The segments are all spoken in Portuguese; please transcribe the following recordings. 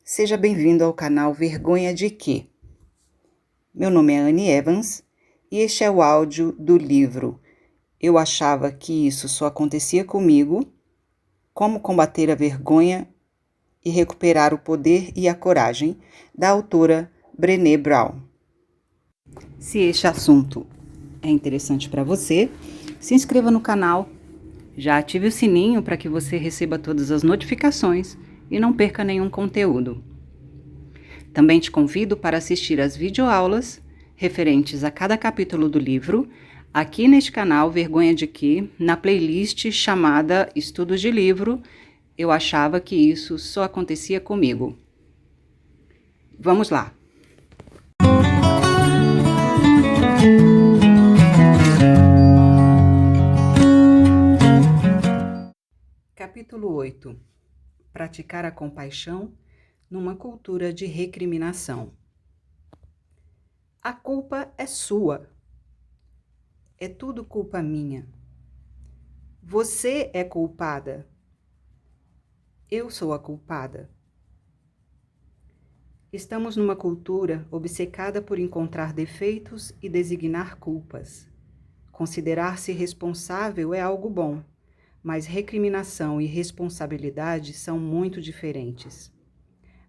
Seja bem-vindo ao canal Vergonha de Quê? Meu nome é Anne Evans e este é o áudio do livro Eu Achava que Isso Só Acontecia Comigo, Como Combater a Vergonha e Recuperar o Poder e a Coragem, da autora Brené Brown. Se este assunto é interessante para você, se inscreva no canal, já ative o sininho para que você receba todas as notificações e não perca nenhum conteúdo. Também te convido para assistir às videoaulas referentes a cada capítulo do livro, aqui neste canal Vergonha de Quê, na playlist chamada Estudos de Livro, Eu Achava que Isso Só Acontecia Comigo. Vamos lá! Capítulo 8. Praticar a compaixão numa cultura de recriminação. A culpa é sua. É tudo culpa minha. Você é culpada. Eu sou a culpada. Estamos numa cultura obcecada por encontrar defeitos e designar culpas. Considerar-se responsável é algo bom, mas recriminação e responsabilidade são muito diferentes.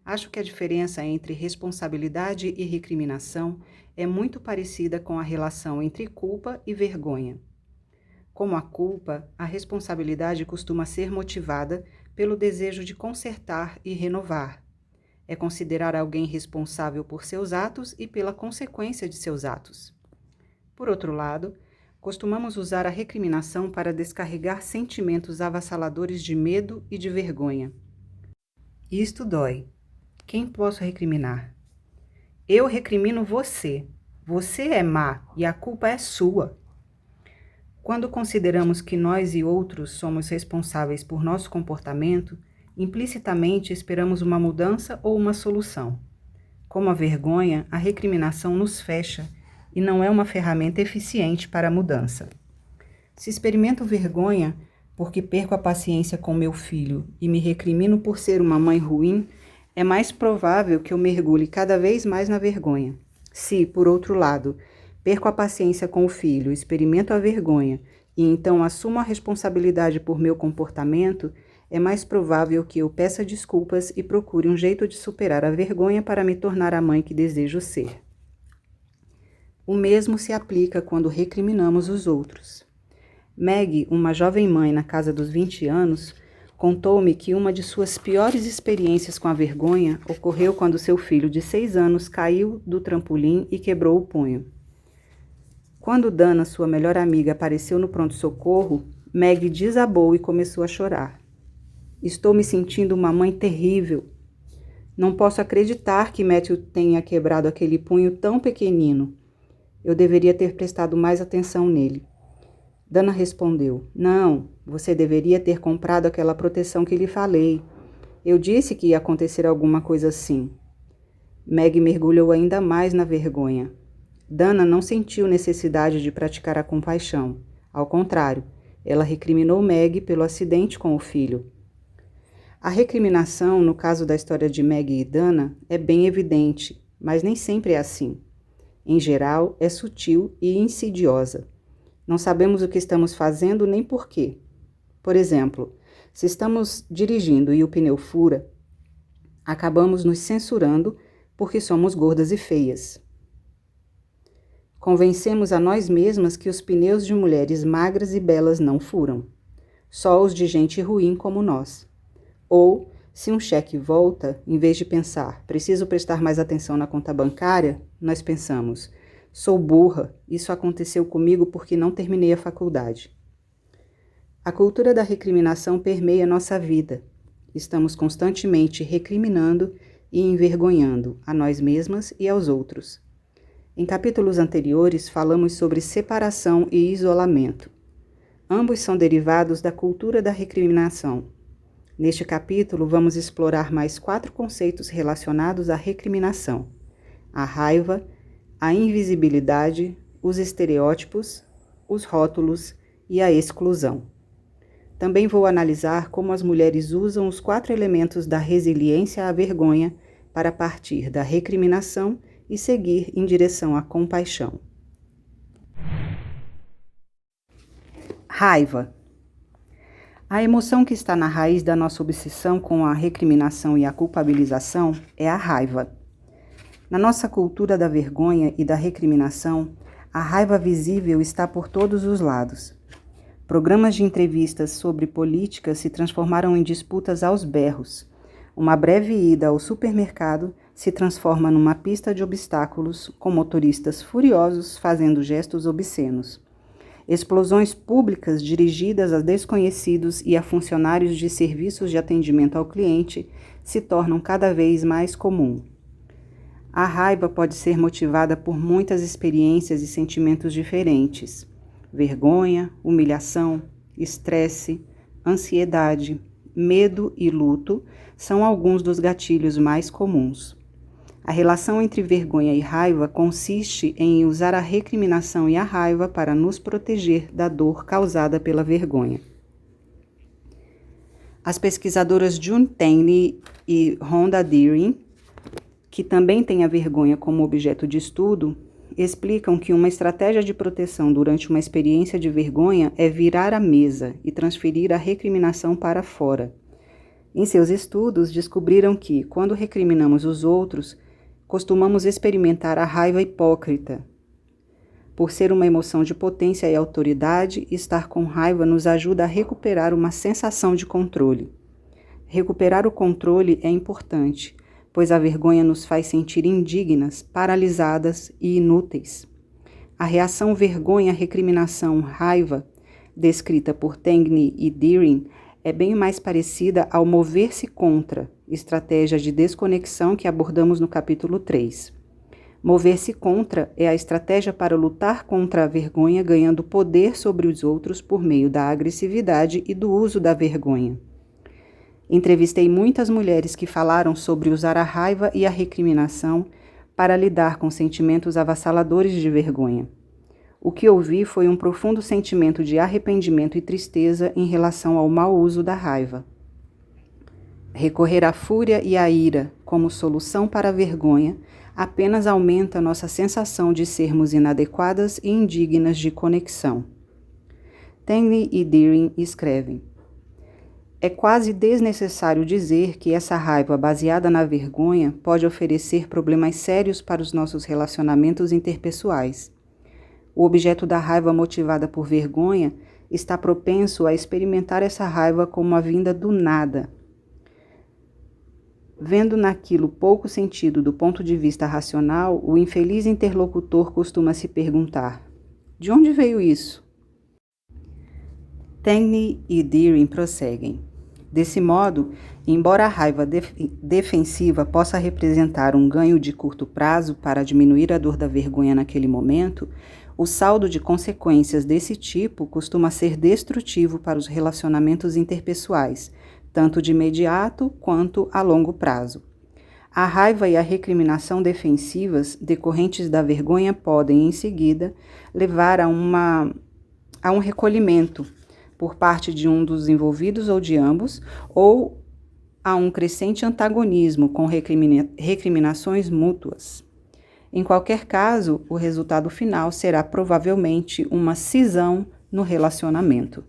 Acho que a diferença entre responsabilidade e recriminação é muito parecida com a relação entre culpa e vergonha. Como a culpa, a responsabilidade costuma ser motivada pelo desejo de consertar e renovar. É considerar alguém responsável por seus atos e pela consequência de seus atos. Por outro lado, costumamos usar a recriminação para descarregar sentimentos avassaladores de medo e de vergonha. Isto dói. Quem posso recriminar? Eu recrimino você. Você é má e a culpa é sua. Quando consideramos que nós e outros somos responsáveis por nosso comportamento, implicitamente esperamos uma mudança ou uma solução. Como a vergonha, a recriminação nos fecha e não é uma ferramenta eficiente para a mudança. Se experimento vergonha porque perco a paciência com meu filho e me recrimino por ser uma mãe ruim, é mais provável que eu mergulhe cada vez mais na vergonha. Se, por outro lado, perco a paciência com o filho, experimento a vergonha e então assumo a responsabilidade por meu comportamento, é mais provável que eu peça desculpas e procure um jeito de superar a vergonha para me tornar a mãe que desejo ser. O mesmo se aplica quando recriminamos os outros. Meg, uma jovem mãe na casa dos 20 anos, contou-me que uma de suas piores experiências com a vergonha ocorreu quando seu filho de 6 anos caiu do trampolim e quebrou o punho. Quando Dana, sua melhor amiga, apareceu no pronto-socorro, Meg desabou e começou a chorar. Estou me sentindo uma mãe terrível. Não posso acreditar que Matthew tenha quebrado aquele punho tão pequenino. Eu deveria ter prestado mais atenção nele. Dana respondeu, não, você deveria ter comprado aquela proteção que lhe falei. Eu disse que ia acontecer alguma coisa assim. Meg mergulhou ainda mais na vergonha. Dana não sentiu necessidade de praticar a compaixão. Ao contrário, ela recriminou Meg pelo acidente com o filho. A recriminação, no caso da história de Meg e Dana, é bem evidente, mas nem sempre é assim. Em geral, é sutil e insidiosa. Não sabemos o que estamos fazendo nem por quê. Por exemplo, se estamos dirigindo e o pneu fura, acabamos nos censurando porque somos gordas e feias. Convencemos a nós mesmas que os pneus de mulheres magras e belas não furam, só os de gente ruim como nós. Ou, se um cheque volta, em vez de pensar, preciso prestar mais atenção na conta bancária, nós pensamos, sou burra, isso aconteceu comigo porque não terminei a faculdade. A cultura da recriminação permeia nossa vida. Estamos constantemente recriminando e envergonhando a nós mesmas e aos outros. Em capítulos anteriores, falamos sobre separação e isolamento. Ambos são derivados da cultura da recriminação. Neste capítulo, vamos explorar mais 4 conceitos relacionados à recriminação: a raiva, a invisibilidade, os estereótipos, os rótulos e a exclusão. Também vou analisar como as mulheres usam os 4 elementos da resiliência à vergonha para partir da recriminação e seguir em direção à compaixão. Raiva. A emoção que está na raiz da nossa obsessão com a recriminação e a culpabilização é a raiva. Na nossa cultura da vergonha e da recriminação, a raiva visível está por todos os lados. Programas de entrevistas sobre política se transformaram em disputas aos berros. Uma breve ida ao supermercado se transforma numa pista de obstáculos, com motoristas furiosos fazendo gestos obscenos. Explosões públicas dirigidas a desconhecidos e a funcionários de serviços de atendimento ao cliente se tornam cada vez mais comum. A raiva pode ser motivada por muitas experiências e sentimentos diferentes. Vergonha, humilhação, estresse, ansiedade, medo e luto são alguns dos gatilhos mais comuns. A relação entre vergonha e raiva consiste em usar a recriminação e a raiva para nos proteger da dor causada pela vergonha. As pesquisadoras June Taney e Rhonda Deering, que também têm a vergonha como objeto de estudo, explicam que uma estratégia de proteção durante uma experiência de vergonha é virar a mesa e transferir a recriminação para fora. Em seus estudos, descobriram que, quando recriminamos os outros, costumamos experimentar a raiva hipócrita. Por ser uma emoção de potência e autoridade, estar com raiva nos ajuda a recuperar uma sensação de controle. Recuperar o controle é importante, pois a vergonha nos faz sentir indignas, paralisadas e inúteis. A reação vergonha, recriminação, raiva, descrita por Taney e Deering, é bem mais parecida ao mover-se contra, estratégia de desconexão que abordamos no capítulo 3. Mover-se contra é a estratégia para lutar contra a vergonha, ganhando poder sobre os outros por meio da agressividade e do uso da vergonha. Entrevistei muitas mulheres que falaram sobre usar a raiva e a recriminação para lidar com sentimentos avassaladores de vergonha. O que ouvi foi um profundo sentimento de arrependimento e tristeza em relação ao mau uso da raiva. Recorrer à fúria e à ira como solução para a vergonha apenas aumenta nossa sensação de sermos inadequadas e indignas de conexão. Taney e Deering escrevem: é quase desnecessário dizer que essa raiva baseada na vergonha pode oferecer problemas sérios para os nossos relacionamentos interpessoais. O objeto da raiva motivada por vergonha está propenso a experimentar essa raiva como a vinda do nada. Vendo naquilo pouco sentido do ponto de vista racional, o infeliz interlocutor costuma se perguntar: de onde veio isso? Taney e Deering prosseguem. Desse modo, embora a raiva defensiva possa representar um ganho de curto prazo para diminuir a dor da vergonha naquele momento, o saldo de consequências desse tipo costuma ser destrutivo para os relacionamentos interpessoais, tanto de imediato quanto a longo prazo. A raiva e a recriminação defensivas decorrentes da vergonha podem, em seguida, levar a um recolhimento por parte de um dos envolvidos ou de ambos, ou a um crescente antagonismo com recriminações mútuas. Em qualquer caso, o resultado final será provavelmente uma cisão no relacionamento.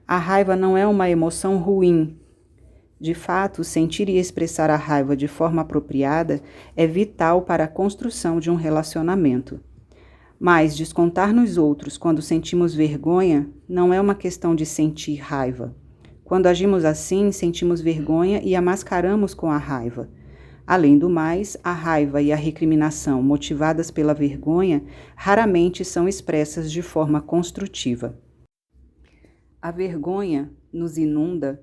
A raiva não é uma emoção ruim. De fato, sentir e expressar a raiva de forma apropriada é vital para a construção de um relacionamento. Mas descontar nos outros quando sentimos vergonha não é uma questão de sentir raiva. Quando agimos assim, sentimos vergonha e a mascaramos com a raiva. Além do mais, a raiva e a recriminação motivadas pela vergonha raramente são expressas de forma construtiva. A vergonha nos inunda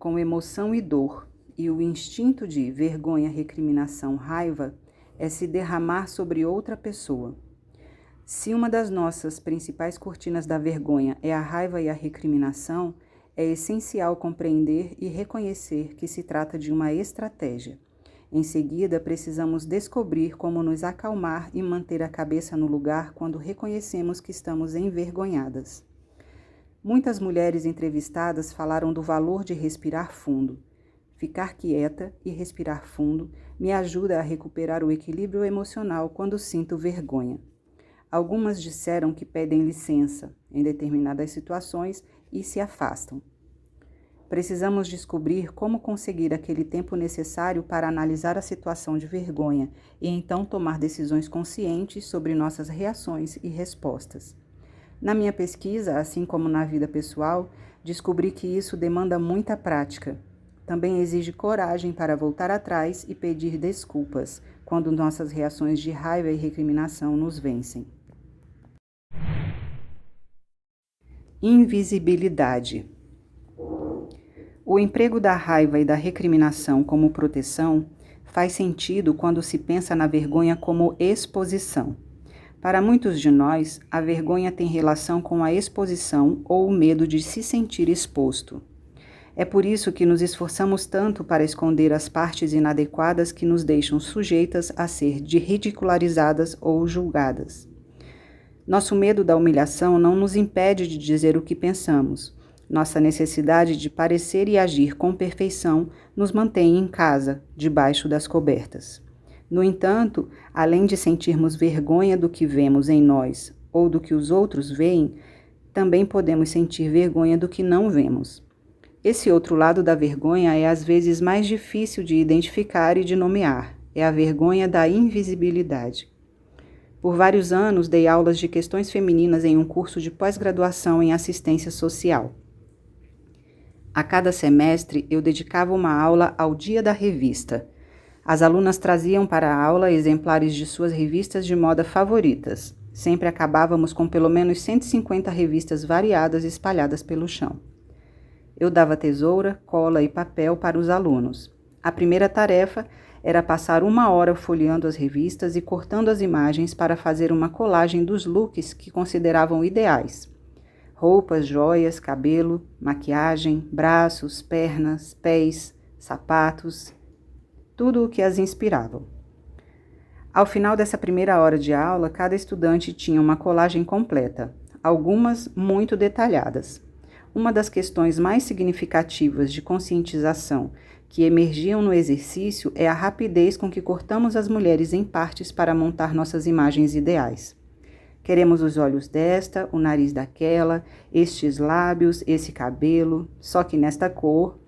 com emoção e dor, e o instinto de vergonha, recriminação, raiva é se derramar sobre outra pessoa. Se uma das nossas principais cortinas da vergonha é a raiva e a recriminação, é essencial compreender e reconhecer que se trata de uma estratégia. Em seguida, precisamos descobrir como nos acalmar e manter a cabeça no lugar quando reconhecemos que estamos envergonhadas. Muitas mulheres entrevistadas falaram do valor de respirar fundo. Ficar quieta e respirar fundo me ajuda a recuperar o equilíbrio emocional quando sinto vergonha. Algumas disseram que pedem licença em determinadas situações e se afastam. Precisamos descobrir como conseguir aquele tempo necessário para analisar a situação de vergonha e então tomar decisões conscientes sobre nossas reações e respostas. Na minha pesquisa, assim como na vida pessoal, descobri que isso demanda muita prática. Também exige coragem para voltar atrás e pedir desculpas quando nossas reações de raiva e recriminação nos vencem. Invisibilidade. O emprego da raiva e da recriminação como proteção faz sentido quando se pensa na vergonha como exposição. Para muitos de nós, a vergonha tem relação com a exposição ou o medo de se sentir exposto. É por isso que nos esforçamos tanto para esconder as partes inadequadas que nos deixam sujeitas a ser ridicularizadas ou julgadas. Nosso medo da humilhação não nos impede de dizer o que pensamos. Nossa necessidade de parecer e agir com perfeição nos mantém em casa, debaixo das cobertas. No entanto, além de sentirmos vergonha do que vemos em nós ou do que os outros veem, também podemos sentir vergonha do que não vemos. Esse outro lado da vergonha é às vezes mais difícil de identificar e de nomear. É a vergonha da invisibilidade. Por vários anos, dei aulas de questões femininas em um curso de pós-graduação em assistência social. A cada semestre, eu dedicava uma aula ao Dia da Revista. As alunas traziam para a aula exemplares de suas revistas de moda favoritas. Sempre acabávamos com pelo menos 150 revistas variadas espalhadas pelo chão. Eu dava tesoura, cola e papel para os alunos. A primeira tarefa era passar 1 hora folheando as revistas e cortando as imagens para fazer uma colagem dos looks que consideravam ideais. Roupas, joias, cabelo, maquiagem, braços, pernas, pés, sapatos, tudo o que as inspirava. Ao final dessa primeira hora de aula, cada estudante tinha uma colagem completa, algumas muito detalhadas. Uma das questões mais significativas de conscientização que emergiam no exercício é a rapidez com que cortamos as mulheres em partes para montar nossas imagens ideais. Queremos os olhos desta, o nariz daquela, estes lábios, esse cabelo, só que nesta cor.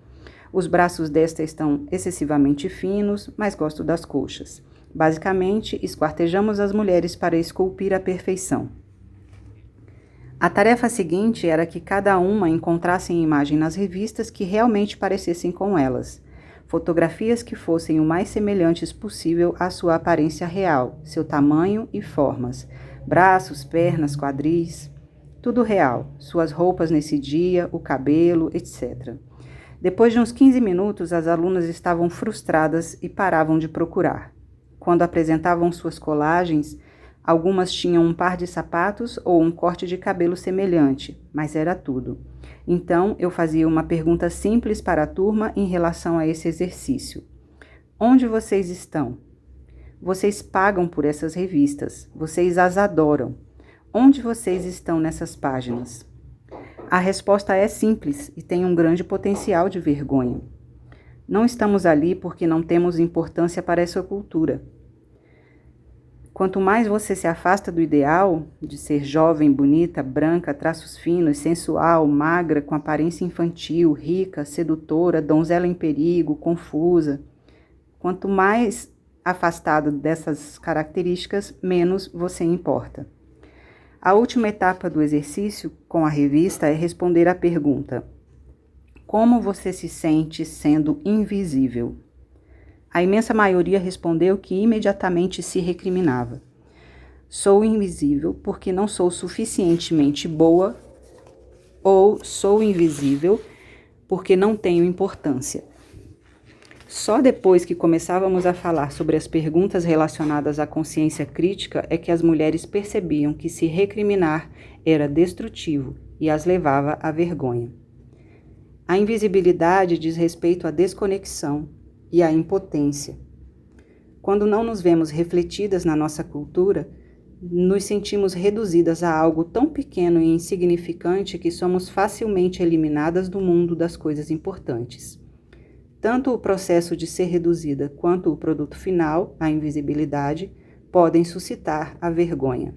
Os braços desta estão excessivamente finos, mas gosto das coxas. Basicamente, esquartejamos as mulheres para esculpir a perfeição. A tarefa seguinte era que cada uma encontrasse imagem nas revistas que realmente parecessem com elas. Fotografias que fossem o mais semelhantes possível à sua aparência real, seu tamanho e formas. Braços, pernas, quadris, tudo real. Suas roupas nesse dia, o cabelo, etc. Depois de uns 15 minutos, as alunas estavam frustradas e paravam de procurar. Quando apresentavam suas colagens, algumas tinham um par de sapatos ou um corte de cabelo semelhante, mas era tudo. Então, eu fazia uma pergunta simples para a turma em relação a esse exercício. Onde vocês estão? Vocês pagam por essas revistas, vocês as adoram. Onde vocês estão nessas páginas? A resposta é simples e tem um grande potencial de vergonha. Não estamos ali porque não temos importância para essa cultura. Quanto mais você se afasta do ideal de ser jovem, bonita, branca, traços finos, sensual, magra, com aparência infantil, rica, sedutora, donzela em perigo, confusa, quanto mais afastado dessas características, menos você importa. A última etapa do exercício com a revista é responder à pergunta: como você se sente sendo invisível? A imensa maioria respondeu que imediatamente se recriminava. Sou invisível porque não sou suficientemente boa, ou sou invisível porque não tenho importância. Só depois que começávamos a falar sobre as perguntas relacionadas à consciência crítica é que as mulheres percebiam que se recriminar era destrutivo e as levava à vergonha. A invisibilidade diz respeito à desconexão e à impotência. Quando não nos vemos refletidas na nossa cultura, nos sentimos reduzidas a algo tão pequeno e insignificante que somos facilmente eliminadas do mundo das coisas importantes. tanto o processo de ser reduzida quanto o produto final, a invisibilidade, podem suscitar a vergonha.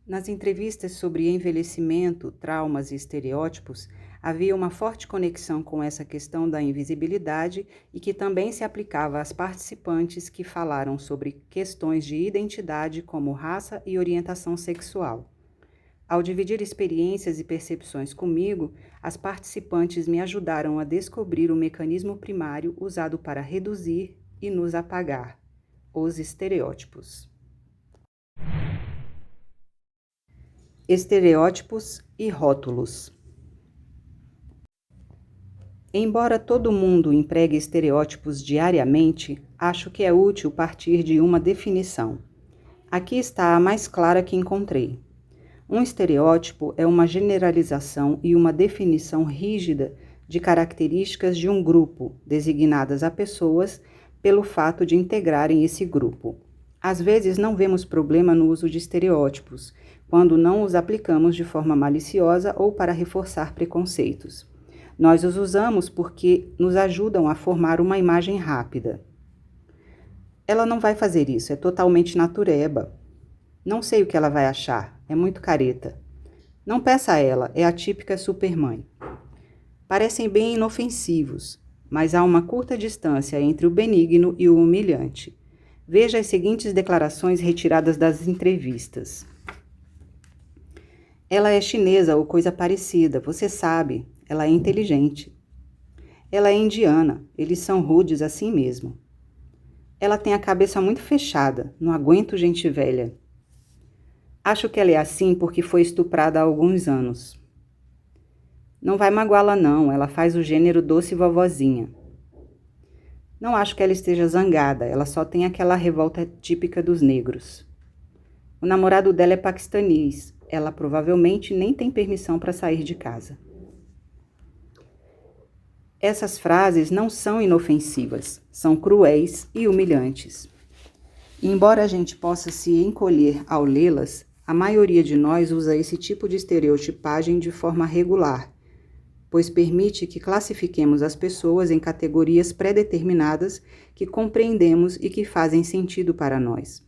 Nas entrevistas sobre envelhecimento, traumas e estereótipos, havia uma forte conexão com essa questão da invisibilidade e que também se aplicava às participantes que falaram sobre questões de identidade como raça e orientação sexual. Ao dividir experiências e percepções comigo, as participantes me ajudaram a descobrir o mecanismo primário usado para reduzir e nos apagar: os estereótipos. Estereótipos e rótulos. Embora todo mundo empregue estereótipos diariamente, acho que é útil partir de uma definição. Aqui está a mais clara que encontrei. Um estereótipo é uma generalização e uma definição rígida de características de um grupo, designadas a pessoas pelo fato de integrarem esse grupo. Às vezes não vemos problema no uso de estereótipos, quando não os aplicamos de forma maliciosa ou para reforçar preconceitos. Nós os usamos porque nos ajudam a formar uma imagem rápida. Ela não vai fazer isso, é totalmente natureba. Não sei o que ela vai achar, é muito careta. Não peça a ela, é a típica supermãe. Parecem bem inofensivos, mas há uma curta distância entre o benigno e o humilhante. Veja as seguintes declarações retiradas das entrevistas. Ela é chinesa ou coisa parecida, você sabe, ela é inteligente. Ela é indiana, eles são rudes assim mesmo. Ela tem a cabeça muito fechada, não aguento gente velha. Acho que ela é assim porque foi estuprada há alguns anos. Não vai magoá-la não, ela faz o gênero doce vovozinha. Não acho que ela esteja zangada, ela só tem aquela revolta típica dos negros. O namorado dela é paquistanês, ela provavelmente nem tem permissão para sair de casa. Essas frases não são inofensivas, são cruéis e humilhantes. E embora a gente possa se encolher ao lê-las, a maioria de nós usa esse tipo de estereotipagem de forma regular, pois permite que classifiquemos as pessoas em categorias pré-determinadas que compreendemos e que fazem sentido para nós.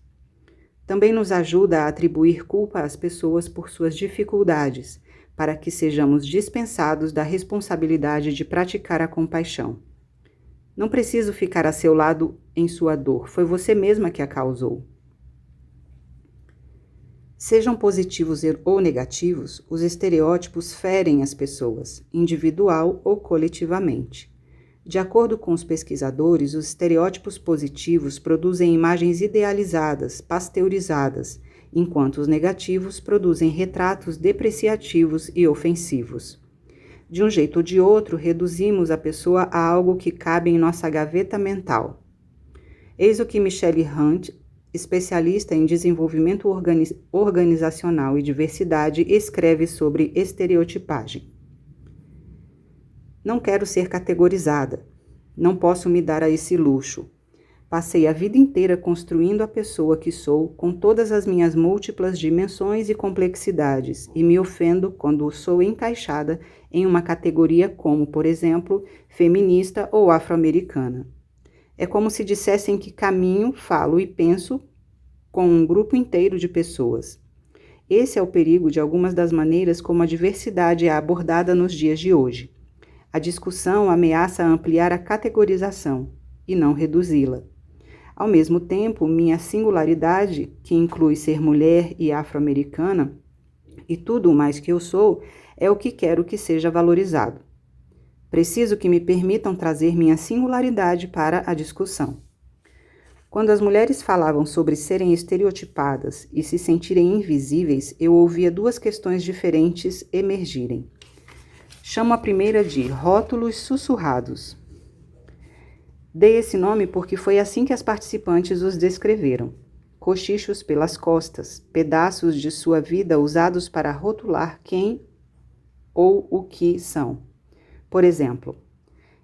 Também nos ajuda a atribuir culpa às pessoas por suas dificuldades, para que sejamos dispensados da responsabilidade de praticar a compaixão. Não preciso ficar a seu lado em sua dor, foi você mesma que a causou. Sejam positivos ou negativos, os estereótipos ferem as pessoas, individual ou coletivamente. De acordo com os pesquisadores, os estereótipos positivos produzem imagens idealizadas, pasteurizadas, enquanto os negativos produzem retratos depreciativos e ofensivos. De um jeito ou de outro, reduzimos a pessoa a algo que cabe em nossa gaveta mental. Eis o que Michelle Hunt, especialista em desenvolvimento organizacional e diversidade, escreve sobre estereotipagem. Não quero ser categorizada. Não posso me dar a esse luxo. Passei a vida inteira construindo a pessoa que sou com todas as minhas múltiplas dimensões e complexidades e me ofendo quando sou encaixada em uma categoria como, por exemplo, feminista ou afro-americana. É como se dissessem que caminho, falo e penso com um grupo inteiro de pessoas. Esse é o perigo de algumas das maneiras como a diversidade é abordada nos dias de hoje. A discussão ameaça ampliar a categorização e não reduzi-la. Ao mesmo tempo, minha singularidade, que inclui ser mulher e afro-americana, e tudo o mais que eu sou, é o que quero que seja valorizado. Preciso que me permitam trazer minha singularidade para a discussão. Quando as mulheres falavam sobre serem estereotipadas e se sentirem invisíveis, eu ouvia duas questões diferentes emergirem. Chamo a primeira de rótulos sussurrados. Dei esse nome porque foi assim que as participantes os descreveram. Cochichos pelas costas, pedaços de sua vida usados para rotular quem ou o que são. Por exemplo,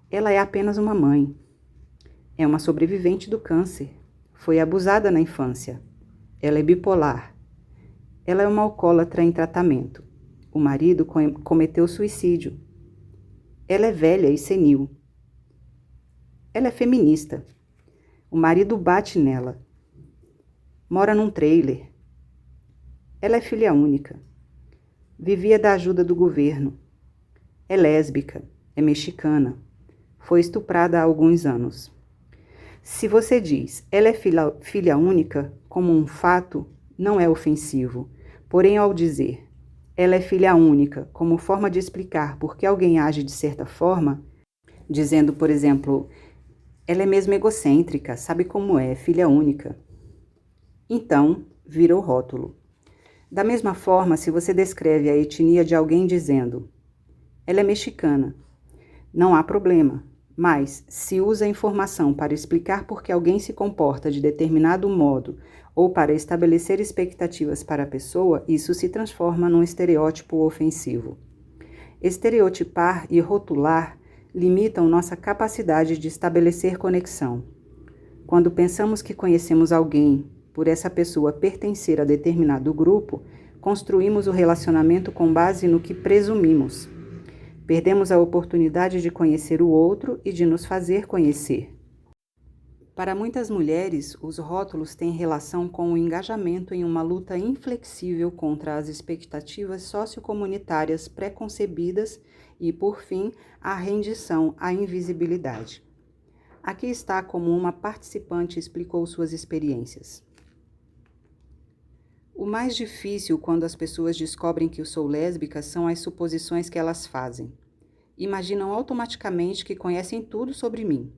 ela é apenas uma mãe. É uma sobrevivente do câncer. Foi abusada na infância. Ela é bipolar. Ela é uma alcoólatra em tratamento. O marido cometeu suicídio. Ela é velha e senil. Ela é feminista. O marido bate nela. Mora num trailer. Ela é filha única. Vivia da ajuda do governo. É lésbica. É mexicana. Foi estuprada há alguns anos. Se você diz ela é filha única como um fato, não é ofensivo. Porém, ao dizer ela é filha única como forma de explicar por que alguém age de certa forma, dizendo, por exemplo, ela é mesmo egocêntrica, sabe como é, filha única. Então, vira o rótulo. Da mesma forma, se você descreve a etnia de alguém dizendo ela é mexicana, não há problema. Mas, se usa a informação para explicar por que alguém se comporta de determinado modo ou para estabelecer expectativas para a pessoa, isso se transforma num estereótipo ofensivo. Estereotipar e rotular limitam nossa capacidade de estabelecer conexão. Quando pensamos que conhecemos alguém por essa pessoa pertencer a determinado grupo, construímos o relacionamento com base no que presumimos. Perdemos a oportunidade de conhecer o outro e de nos fazer conhecer. Para muitas mulheres, os rótulos têm relação com o engajamento em uma luta inflexível contra as expectativas sociocomunitárias pré-concebidas e, por fim, a rendição à invisibilidade. Aqui está como uma participante explicou suas experiências. O mais difícil quando as pessoas descobrem que eu sou lésbica são as suposições que elas fazem. Imaginam automaticamente que conhecem tudo sobre mim.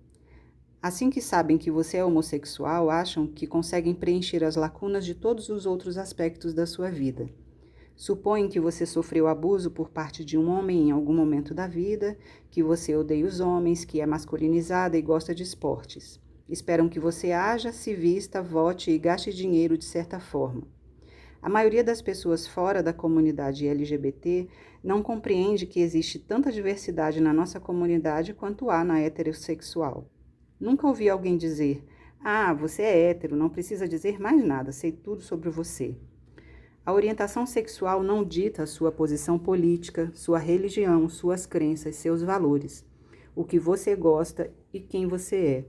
Assim que sabem que você é homossexual, acham que conseguem preencher as lacunas de todos os outros aspectos da sua vida. Supõem que você sofreu abuso por parte de um homem em algum momento da vida, que você odeia os homens, que é masculinizada e gosta de esportes. Esperam que você haja, se vista, vote e gaste dinheiro de certa forma. A maioria das pessoas fora da comunidade LGBT não compreende que existe tanta diversidade na nossa comunidade quanto há na heterossexual. Nunca ouvi alguém dizer, você é hétero, não precisa dizer mais nada, sei tudo sobre você. A orientação sexual não dita a sua posição política, sua religião, suas crenças, seus valores, o que você gosta e quem você é.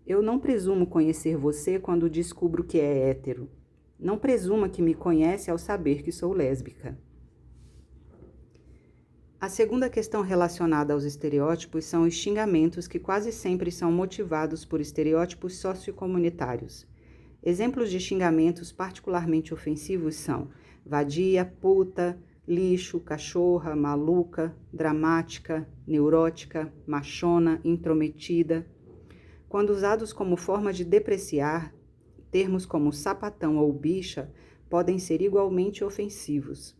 Eu não presumo conhecer você quando descubro que é hétero. Não presuma que me conhece ao saber que sou lésbica. A segunda questão relacionada aos estereótipos são os xingamentos que quase sempre são motivados por estereótipos sociocomunitários. Exemplos de xingamentos particularmente ofensivos são vadia, puta, lixo, cachorra, maluca, dramática, neurótica, machona, intrometida. Quando usados como forma de depreciar, termos como sapatão ou bicha podem ser igualmente ofensivos.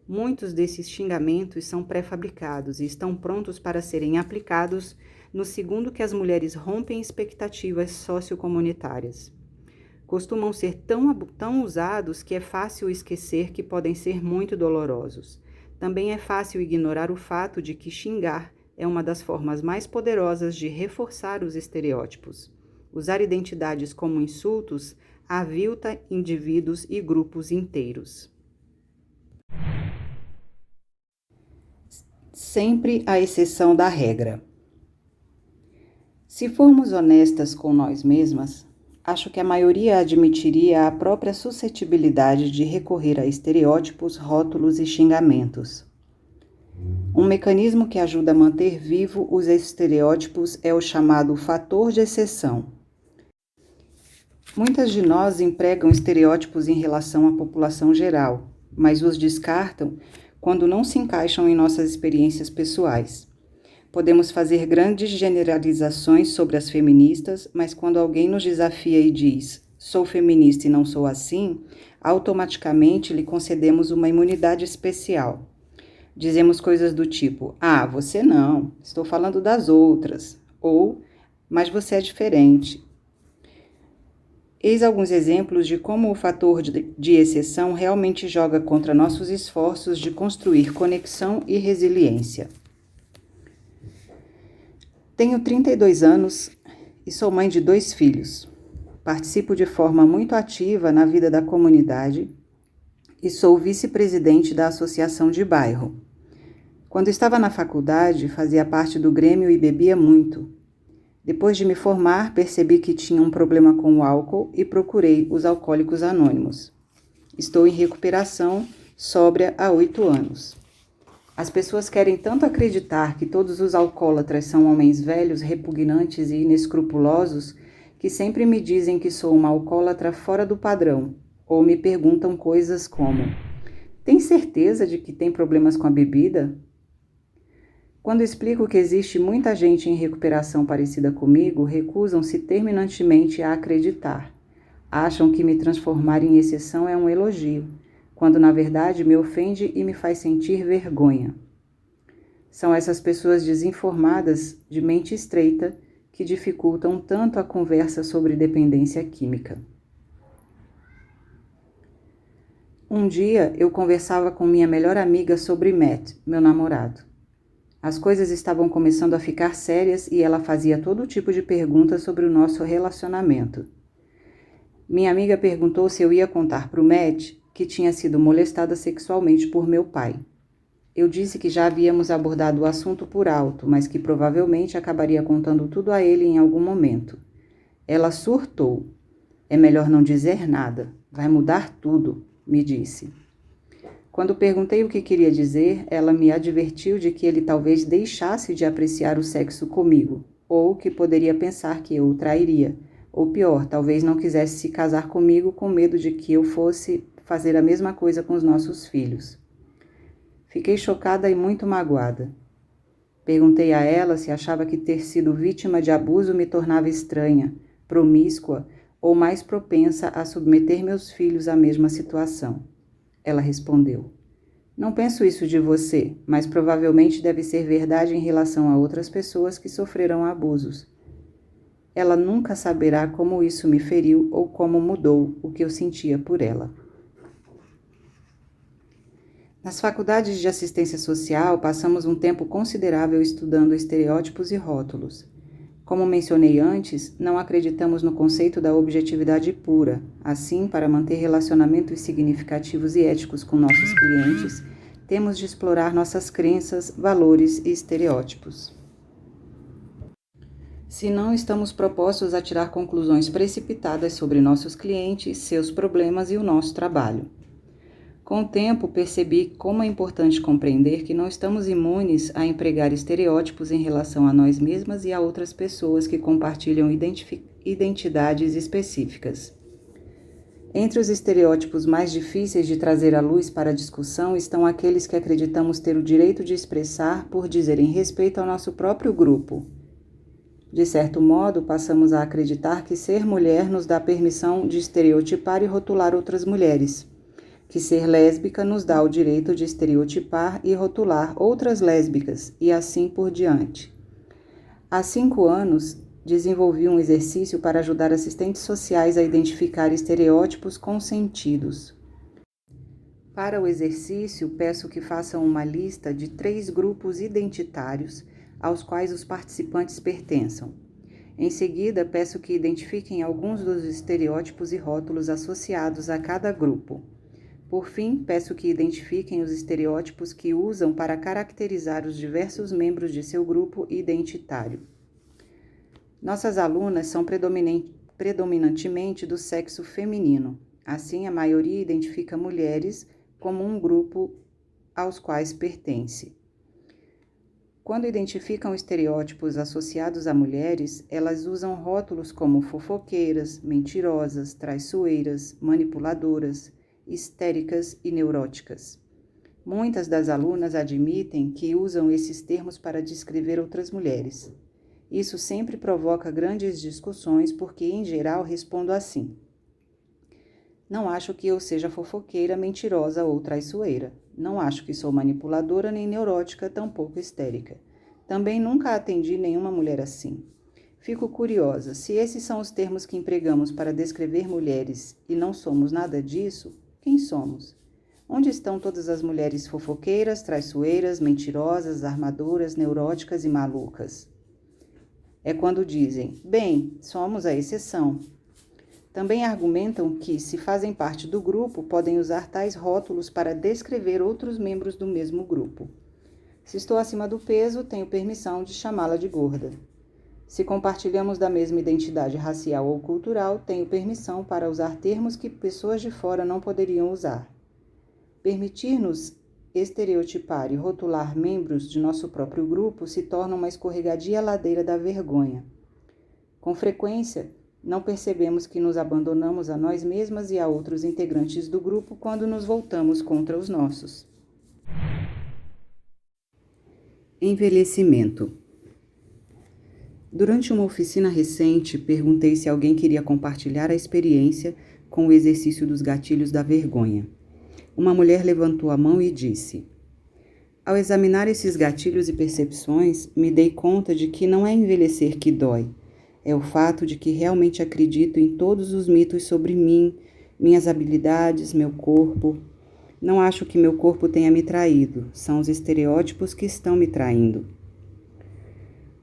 Muitos desses xingamentos são pré-fabricados e estão prontos para serem aplicados no segundo que as mulheres rompem expectativas sociocomunitárias. Costumam ser tão usados que é fácil esquecer que podem ser muito dolorosos. Também é fácil ignorar o fato de que xingar é uma das formas mais poderosas de reforçar os estereótipos. Usar identidades como insultos avilta indivíduos e grupos inteiros. Sempre a exceção da regra. Se formos honestas com nós mesmas, acho que a maioria admitiria a própria suscetibilidade de recorrer a estereótipos, rótulos e xingamentos. Um mecanismo que ajuda a manter vivo os estereótipos é o chamado fator de exceção. Muitas de nós empregam estereótipos em relação à população geral, mas os descartam quando não se encaixam em nossas experiências pessoais. Podemos fazer grandes generalizações sobre as feministas, mas quando alguém nos desafia e diz sou feminista e não sou assim, automaticamente lhe concedemos uma imunidade especial. Dizemos coisas do tipo, você não, estou falando das outras, ou, mas você é diferente. Eis alguns exemplos de como o fator de exceção realmente joga contra nossos esforços de construir conexão e resiliência. Tenho 32 anos e sou mãe de 2 filhos. Participo de forma muito ativa na vida da comunidade e sou vice-presidente da associação de bairro. Quando estava na faculdade, fazia parte do grêmio e bebia muito. Depois de me formar, percebi que tinha um problema com o álcool e procurei os Alcoólicos Anônimos. Estou em recuperação, sóbria há 8 anos. As pessoas querem tanto acreditar que todos os alcoólatras são homens velhos, repugnantes e inescrupulosos, que sempre me dizem que sou uma alcoólatra fora do padrão, ou me perguntam coisas como: tem certeza de que tem problemas com a bebida? Quando explico que existe muita gente em recuperação parecida comigo, recusam-se terminantemente a acreditar. Acham que me transformar em exceção é um elogio, quando na verdade me ofende e me faz sentir vergonha. São essas pessoas desinformadas, de mente estreita, que dificultam tanto a conversa sobre dependência química. Um dia eu conversava com minha melhor amiga sobre Matt, meu namorado. As coisas estavam começando a ficar sérias e ela fazia todo tipo de perguntas sobre o nosso relacionamento. Minha amiga perguntou se eu ia contar para o Matt que tinha sido molestada sexualmente por meu pai. Eu disse que já havíamos abordado o assunto por alto, mas que provavelmente acabaria contando tudo a ele em algum momento. Ela surtou. É melhor não dizer nada. Vai mudar tudo, me disse. Quando perguntei o que queria dizer, ela me advertiu de que ele talvez deixasse de apreciar o sexo comigo, ou que poderia pensar que eu o trairia, ou pior, talvez não quisesse se casar comigo com medo de que eu fosse fazer a mesma coisa com os nossos filhos. Fiquei chocada e muito magoada. Perguntei a ela se achava que ter sido vítima de abuso me tornava estranha, promíscua ou mais propensa a submeter meus filhos à mesma situação. Ela respondeu: não penso isso de você, mas provavelmente deve ser verdade em relação a outras pessoas que sofrerão abusos. Ela nunca saberá como isso me feriu ou como mudou o que eu sentia por ela. Nas faculdades de assistência social, passamos um tempo considerável estudando estereótipos e rótulos. Como mencionei antes, não acreditamos no conceito da objetividade pura. Assim, para manter relacionamentos significativos e éticos com nossos clientes, temos de explorar nossas crenças, valores e estereótipos. Se não estamos propostos a tirar conclusões precipitadas sobre nossos clientes, seus problemas e o nosso trabalho. Com o tempo, percebi como é importante compreender que não estamos imunes a empregar estereótipos em relação a nós mesmas e a outras pessoas que compartilham identidades específicas. Entre os estereótipos mais difíceis de trazer à luz para a discussão estão aqueles que acreditamos ter o direito de expressar por dizerem respeito ao nosso próprio grupo. De certo modo, passamos a acreditar que ser mulher nos dá permissão de estereotipar e rotular outras mulheres, que ser lésbica nos dá o direito de estereotipar e rotular outras lésbicas, e assim por diante. Há 5 anos, desenvolvi um exercício para ajudar assistentes sociais a identificar estereótipos consentidos. Para o exercício, peço que façam uma lista de 3 grupos identitários aos quais os participantes pertençam. Em seguida, peço que identifiquem alguns dos estereótipos e rótulos associados a cada grupo. Por fim, peço que identifiquem os estereótipos que usam para caracterizar os diversos membros de seu grupo identitário. Nossas alunas são predominantemente do sexo feminino. Assim, a maioria identifica mulheres como um grupo aos quais pertence. Quando identificam estereótipos associados a mulheres, elas usam rótulos como fofoqueiras, mentirosas, traiçoeiras, manipuladoras, histéricas e neuróticas. Muitas das alunas admitem que usam esses termos para descrever outras mulheres. Isso sempre provoca grandes discussões porque, em geral, respondo assim: não acho que eu seja fofoqueira, mentirosa ou traiçoeira. Não acho que sou manipuladora nem neurótica, tampouco histérica. Também nunca atendi nenhuma mulher assim. Fico curiosa, se esses são os termos que empregamos para descrever mulheres e não somos nada disso, quem somos? Onde estão todas as mulheres fofoqueiras, traiçoeiras, mentirosas, armadoras, neuróticas e malucas? É quando dizem: bem, somos a exceção. Também argumentam que, se fazem parte do grupo, podem usar tais rótulos para descrever outros membros do mesmo grupo. Se estou acima do peso, tenho permissão de chamá-la de gorda. Se compartilhamos da mesma identidade racial ou cultural, tenho permissão para usar termos que pessoas de fora não poderiam usar. Permitir-nos estereotipar e rotular membros de nosso próprio grupo se torna uma escorregadia ladeira da vergonha. Com frequência, não percebemos que nos abandonamos a nós mesmas e a outros integrantes do grupo quando nos voltamos contra os nossos. Envelhecimento. Durante uma oficina recente, perguntei se alguém queria compartilhar a experiência com o exercício dos gatilhos da vergonha. Uma mulher levantou a mão e disse: ao examinar esses gatilhos e percepções, me dei conta de que não é envelhecer que dói. É o fato de que realmente acredito em todos os mitos sobre mim, minhas habilidades, meu corpo. Não acho que meu corpo tenha me traído, são os estereótipos que estão me traindo.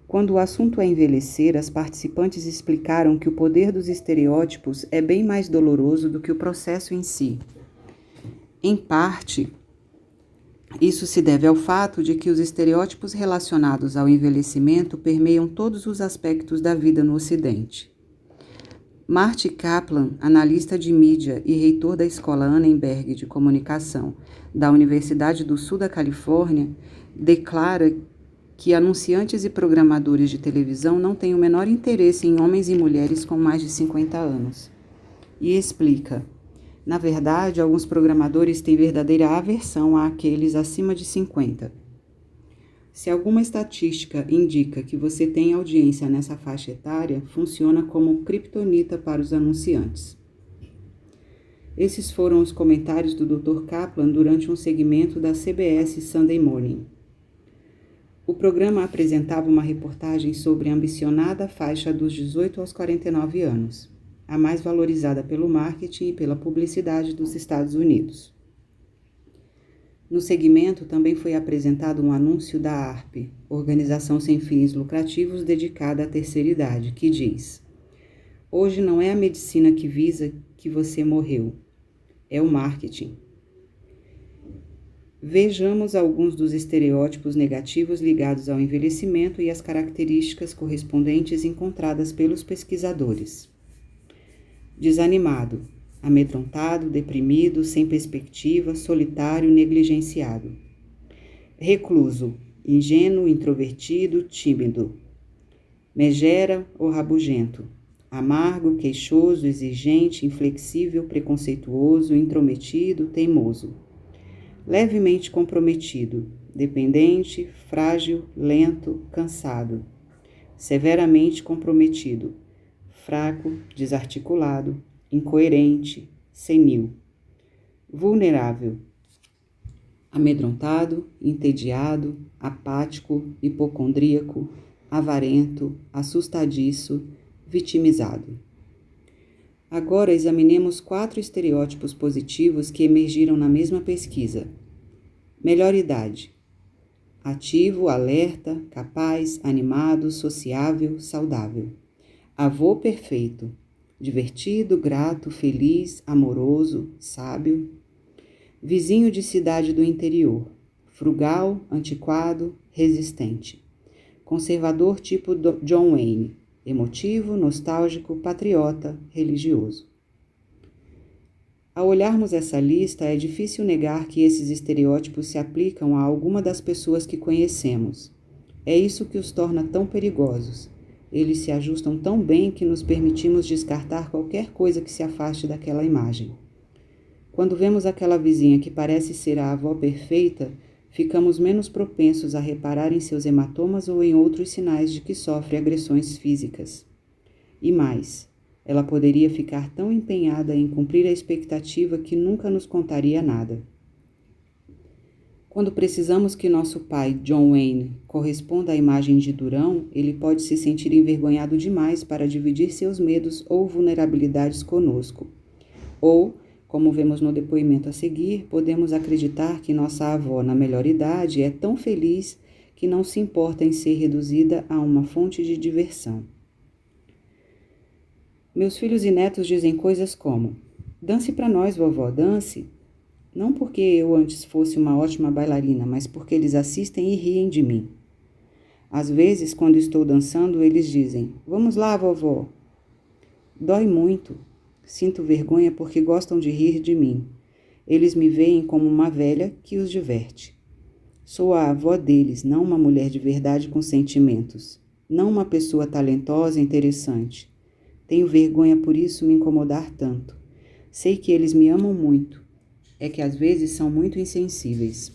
Quando o assunto é envelhecer, as participantes explicaram que o poder dos estereótipos é bem mais doloroso do que o processo em si. Em parte, isso se deve ao fato de que os estereótipos relacionados ao envelhecimento permeiam todos os aspectos da vida no Ocidente. Marty Kaplan, analista de mídia e reitor da Escola Annenberg de Comunicação da Universidade do Sul da Califórnia, declara que anunciantes e programadores de televisão não têm o menor interesse em homens e mulheres com mais de 50 anos. E explica: na verdade, alguns programadores têm verdadeira aversão àqueles acima de 50. Se alguma estatística indica que você tem audiência nessa faixa etária, funciona como criptonita para os anunciantes. Esses foram os comentários do Dr. Kaplan durante um segmento da CBS Sunday Morning. O programa apresentava uma reportagem sobre a ambicionada faixa dos 18 aos 49 anos, a mais valorizada pelo marketing e pela publicidade dos Estados Unidos. No segmento também foi apresentado um anúncio da AARP, organização sem fins lucrativos dedicada à terceira idade, que diz: hoje não é a medicina que visa que você morreu, é o marketing. Vejamos alguns dos estereótipos negativos ligados ao envelhecimento e as características correspondentes encontradas pelos pesquisadores. Desanimado, amedrontado, deprimido, sem perspectiva, solitário, negligenciado. Recluso, ingênuo, introvertido, tímido. Megera ou rabugento. Amargo, queixoso, exigente, inflexível, preconceituoso, intrometido, teimoso. Levemente comprometido, dependente, frágil, lento, cansado. Severamente comprometido, fraco, desarticulado, incoerente, senil. Vulnerável, amedrontado, entediado, apático, hipocondríaco, avarento, assustadiço, vitimizado. Agora examinemos 4 estereótipos positivos que emergiram na mesma pesquisa. Melhor idade: ativo, alerta, capaz, animado, sociável, saudável. Avô perfeito: divertido, grato, feliz, amoroso, sábio. Vizinho de cidade do interior: frugal, antiquado, resistente. Conservador tipo John Wayne: emotivo, nostálgico, patriota, religioso. Ao olharmos essa lista, é difícil negar que esses estereótipos se aplicam a alguma das pessoas que conhecemos. É isso que os torna tão perigosos. Eles se ajustam tão bem que nos permitimos descartar qualquer coisa que se afaste daquela imagem. Quando vemos aquela vizinha que parece ser a avó perfeita, ficamos menos propensos a reparar em seus hematomas ou em outros sinais de que sofre agressões físicas. E mais, ela poderia ficar tão empenhada em cumprir a expectativa que nunca nos contaria nada. Quando precisamos que nosso pai, John Wayne, corresponda à imagem de durão, ele pode se sentir envergonhado demais para dividir seus medos ou vulnerabilidades conosco. Ou, como vemos no depoimento a seguir, podemos acreditar que nossa avó, na melhor idade, é tão feliz que não se importa em ser reduzida a uma fonte de diversão. Meus filhos e netos dizem coisas como: dance para nós, vovó, dance. Não porque eu antes fosse uma ótima bailarina, mas porque eles assistem e riem de mim. Às vezes, quando estou dançando, eles dizem: "Vamos lá, vovó." Dói muito. Sinto vergonha porque gostam de rir de mim. Eles me veem como uma velha que os diverte. Sou a avó deles, não uma mulher de verdade com sentimentos. Não uma pessoa talentosa e interessante. Tenho vergonha por isso me incomodar tanto. Sei que eles me amam muito. É que às vezes são muito insensíveis.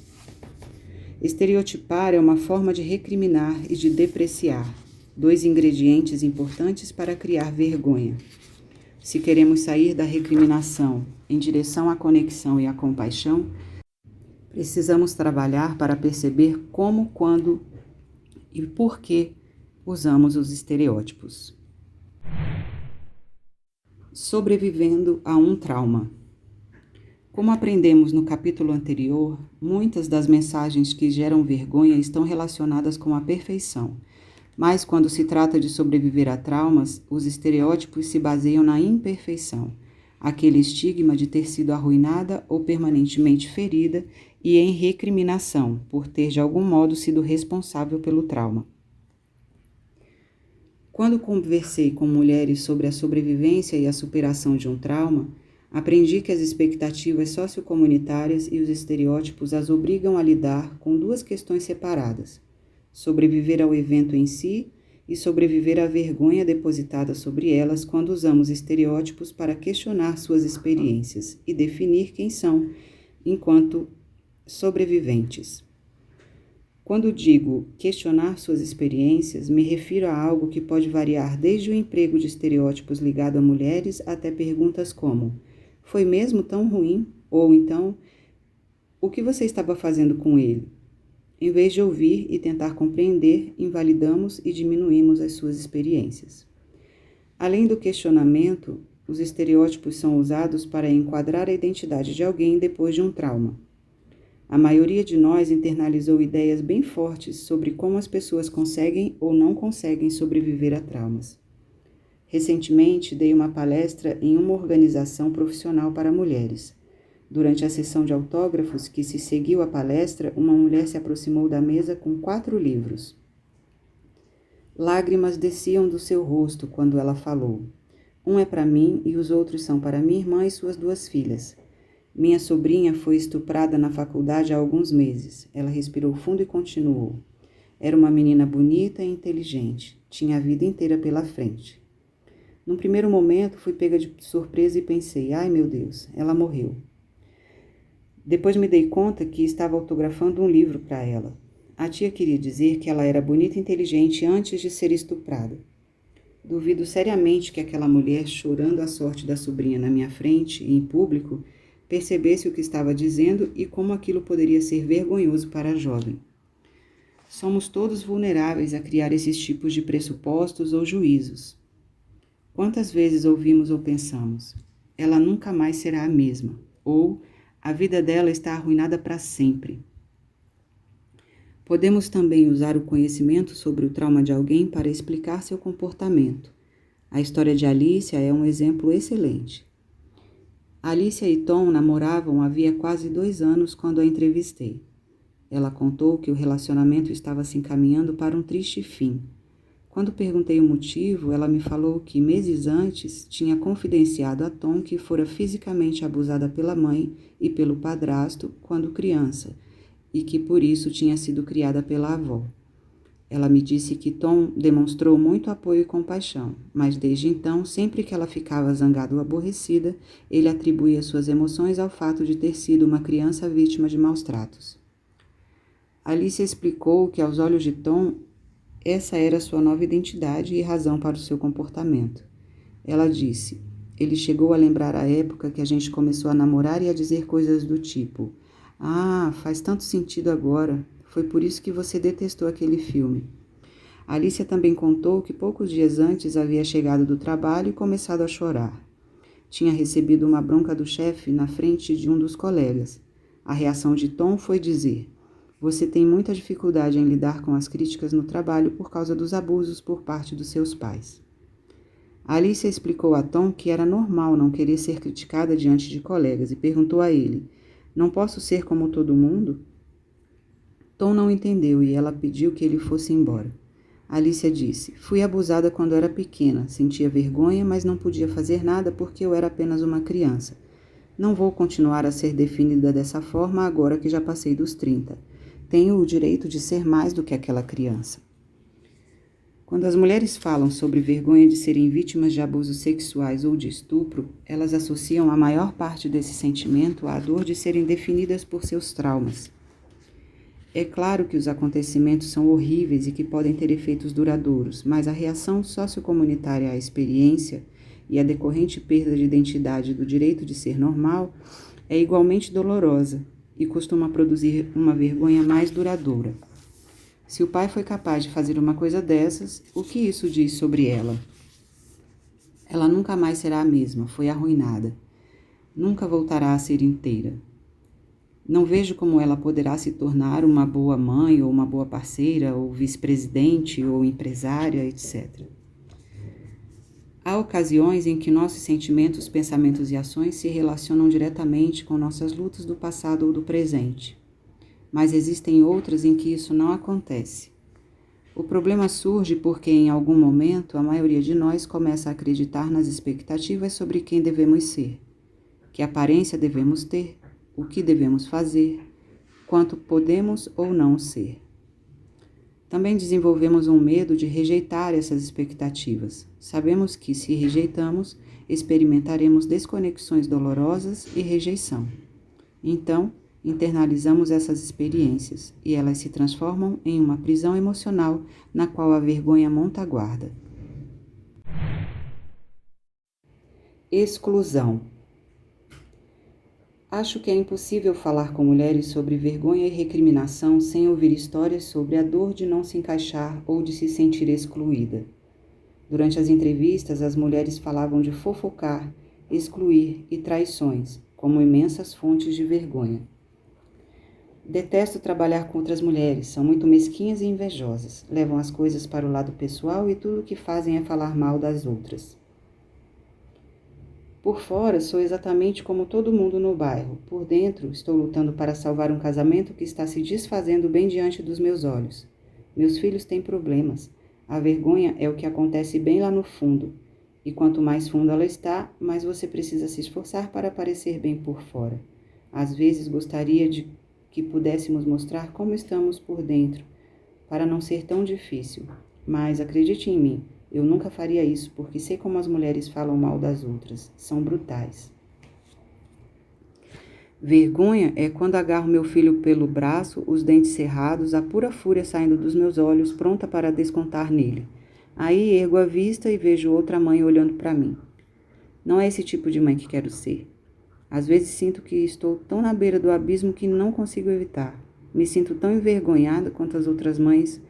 Estereotipar é uma forma de recriminar e de depreciar, dois ingredientes importantes para criar vergonha. Se queremos sair da recriminação em direção à conexão e à compaixão, precisamos trabalhar para perceber como, quando e por que usamos os estereótipos. Sobrevivendo a um trauma. Como aprendemos no capítulo anterior, muitas das mensagens que geram vergonha estão relacionadas com a perfeição. Mas quando se trata de sobreviver a traumas, os estereótipos se baseiam na imperfeição, aquele estigma de ter sido arruinada ou permanentemente ferida e em recriminação, por ter de algum modo sido responsável pelo trauma. Quando conversei com mulheres sobre a sobrevivência e a superação de um trauma, aprendi que as expectativas sociocomunitárias e os estereótipos as obrigam a lidar com duas questões separadas: sobreviver ao evento em si e sobreviver à vergonha depositada sobre elas quando usamos estereótipos para questionar suas experiências e definir quem são enquanto sobreviventes. Quando digo questionar suas experiências, me refiro a algo que pode variar desde o emprego de estereótipos ligado a mulheres até perguntas como: foi mesmo tão ruim? Ou então, o que você estava fazendo com ele? Em vez de ouvir e tentar compreender, invalidamos e diminuímos as suas experiências. Além do questionamento, os estereótipos são usados para enquadrar a identidade de alguém depois de um trauma. A maioria de nós internalizou ideias bem fortes sobre como as pessoas conseguem ou não conseguem sobreviver a traumas. Recentemente, dei uma palestra em uma organização profissional para mulheres. Durante a sessão de autógrafos que se seguiu à palestra, uma mulher se aproximou da mesa com 4 livros. Lágrimas desciam do seu rosto quando ela falou: "Um é para mim e os outros são para minha irmã e suas 2 filhas. Minha sobrinha foi estuprada na faculdade há alguns meses." Ela respirou fundo e continuou: "Era uma menina bonita e inteligente. Tinha a vida inteira pela frente." Num primeiro momento, fui pega de surpresa e pensei: "Ai, meu Deus, ela morreu." Depois me dei conta que estava autografando um livro para ela. A tia queria dizer que ela era bonita e inteligente antes de ser estuprada. Duvido seriamente que aquela mulher, chorando a sorte da sobrinha na minha frente e em público, percebesse o que estava dizendo e como aquilo poderia ser vergonhoso para a jovem. Somos todos vulneráveis a criar esses tipos de pressupostos ou juízos. Quantas vezes ouvimos ou pensamos: "Ela nunca mais será a mesma", ou "a vida dela está arruinada para sempre." Podemos também usar o conhecimento sobre o trauma de alguém para explicar seu comportamento. A história de Alicia é um exemplo excelente. Alicia e Tom namoravam havia quase 2 anos quando a entrevistei. Ela contou que o relacionamento estava se encaminhando para um triste fim. Quando perguntei o motivo, ela me falou que meses antes tinha confidenciado a Tom que fora fisicamente abusada pela mãe e pelo padrasto quando criança e que por isso tinha sido criada pela avó. Ela me disse que Tom demonstrou muito apoio e compaixão, mas desde então, sempre que ela ficava zangada ou aborrecida, ele atribuía suas emoções ao fato de ter sido uma criança vítima de maus tratos. Alicia explicou que, aos olhos de Tom, essa era sua nova identidade e razão para o seu comportamento. Ela disse: "Ele chegou a lembrar a época que a gente começou a namorar e a dizer coisas do tipo: 'Ah, faz tanto sentido agora. Foi por isso que você detestou aquele filme.'" Alicia também contou que poucos dias antes havia chegado do trabalho e começado a chorar. Tinha recebido uma bronca do chefe na frente de um dos colegas. A reação de Tom foi dizer: "Você tem muita dificuldade em lidar com as críticas no trabalho por causa dos abusos por parte dos seus pais." Alicia explicou a Tom que era normal não querer ser criticada diante de colegas e perguntou a ele: "Não posso ser como todo mundo?" Tom não entendeu e ela pediu que ele fosse embora. Alicia disse: fui abusada quando era pequena. Sentia vergonha, mas não podia fazer nada porque eu era apenas uma criança. Não vou continuar a ser definida dessa forma agora que já passei dos 30. Tenho o direito de ser mais do que aquela criança. Quando as mulheres falam sobre vergonha de serem vítimas de abusos sexuais ou de estupro, elas associam a maior parte desse sentimento à dor de serem definidas por seus traumas. É claro que os acontecimentos são horríveis e que podem ter efeitos duradouros, mas a reação sociocomunitária à experiência e a decorrente perda de identidade do direito de ser normal é igualmente dolorosa e costuma produzir uma vergonha mais duradoura. Se o pai foi capaz de fazer uma coisa dessas, o que isso diz sobre ela? Ela nunca mais será a mesma, foi arruinada. Nunca voltará a ser inteira. Não vejo como ela poderá se tornar uma boa mãe, ou uma boa parceira, ou vice-presidente, ou empresária, etc. Há ocasiões em que nossos sentimentos, pensamentos e ações se relacionam diretamente com nossas lutas do passado ou do presente. Mas existem outras em que isso não acontece. O problema surge porque, em algum momento, a maioria de nós começa a acreditar nas expectativas sobre quem devemos ser, que aparência devemos ter, o que devemos fazer, quanto podemos ou não ser. Também desenvolvemos um medo de rejeitar essas expectativas. Sabemos que, se rejeitamos, experimentaremos desconexões dolorosas e rejeição. Então, internalizamos essas experiências e elas se transformam em uma prisão emocional na qual a vergonha monta guarda. Exclusão. Acho que é impossível falar com mulheres sobre vergonha e recriminação sem ouvir histórias sobre a dor de não se encaixar ou de se sentir excluída. Durante as entrevistas, as mulheres falavam de fofocar, excluir e traições, como imensas fontes de vergonha. Detesto trabalhar com outras mulheres, são muito mesquinhas e invejosas, levam as coisas para o lado pessoal e tudo o que fazem é falar mal das outras. Por fora, sou exatamente como todo mundo no bairro. Por dentro, estou lutando para salvar um casamento que está se desfazendo bem diante dos meus olhos. Meus filhos têm problemas. A vergonha é o que acontece bem lá no fundo. E quanto mais fundo ela está, mais você precisa se esforçar para parecer bem por fora. Às vezes, gostaria de que pudéssemos mostrar como estamos por dentro, para não ser tão difícil. Mas acredite em mim. Eu nunca faria isso, porque sei como as mulheres falam mal das outras. São brutais. Vergonha é quando agarro meu filho pelo braço, os dentes cerrados, a pura fúria saindo dos meus olhos, pronta para descontar nele. Aí ergo a vista e vejo outra mãe olhando para mim. Não é esse tipo de mãe que quero ser. Às vezes sinto que estou tão na beira do abismo que não consigo evitar. Me sinto tão envergonhada quanto as outras mães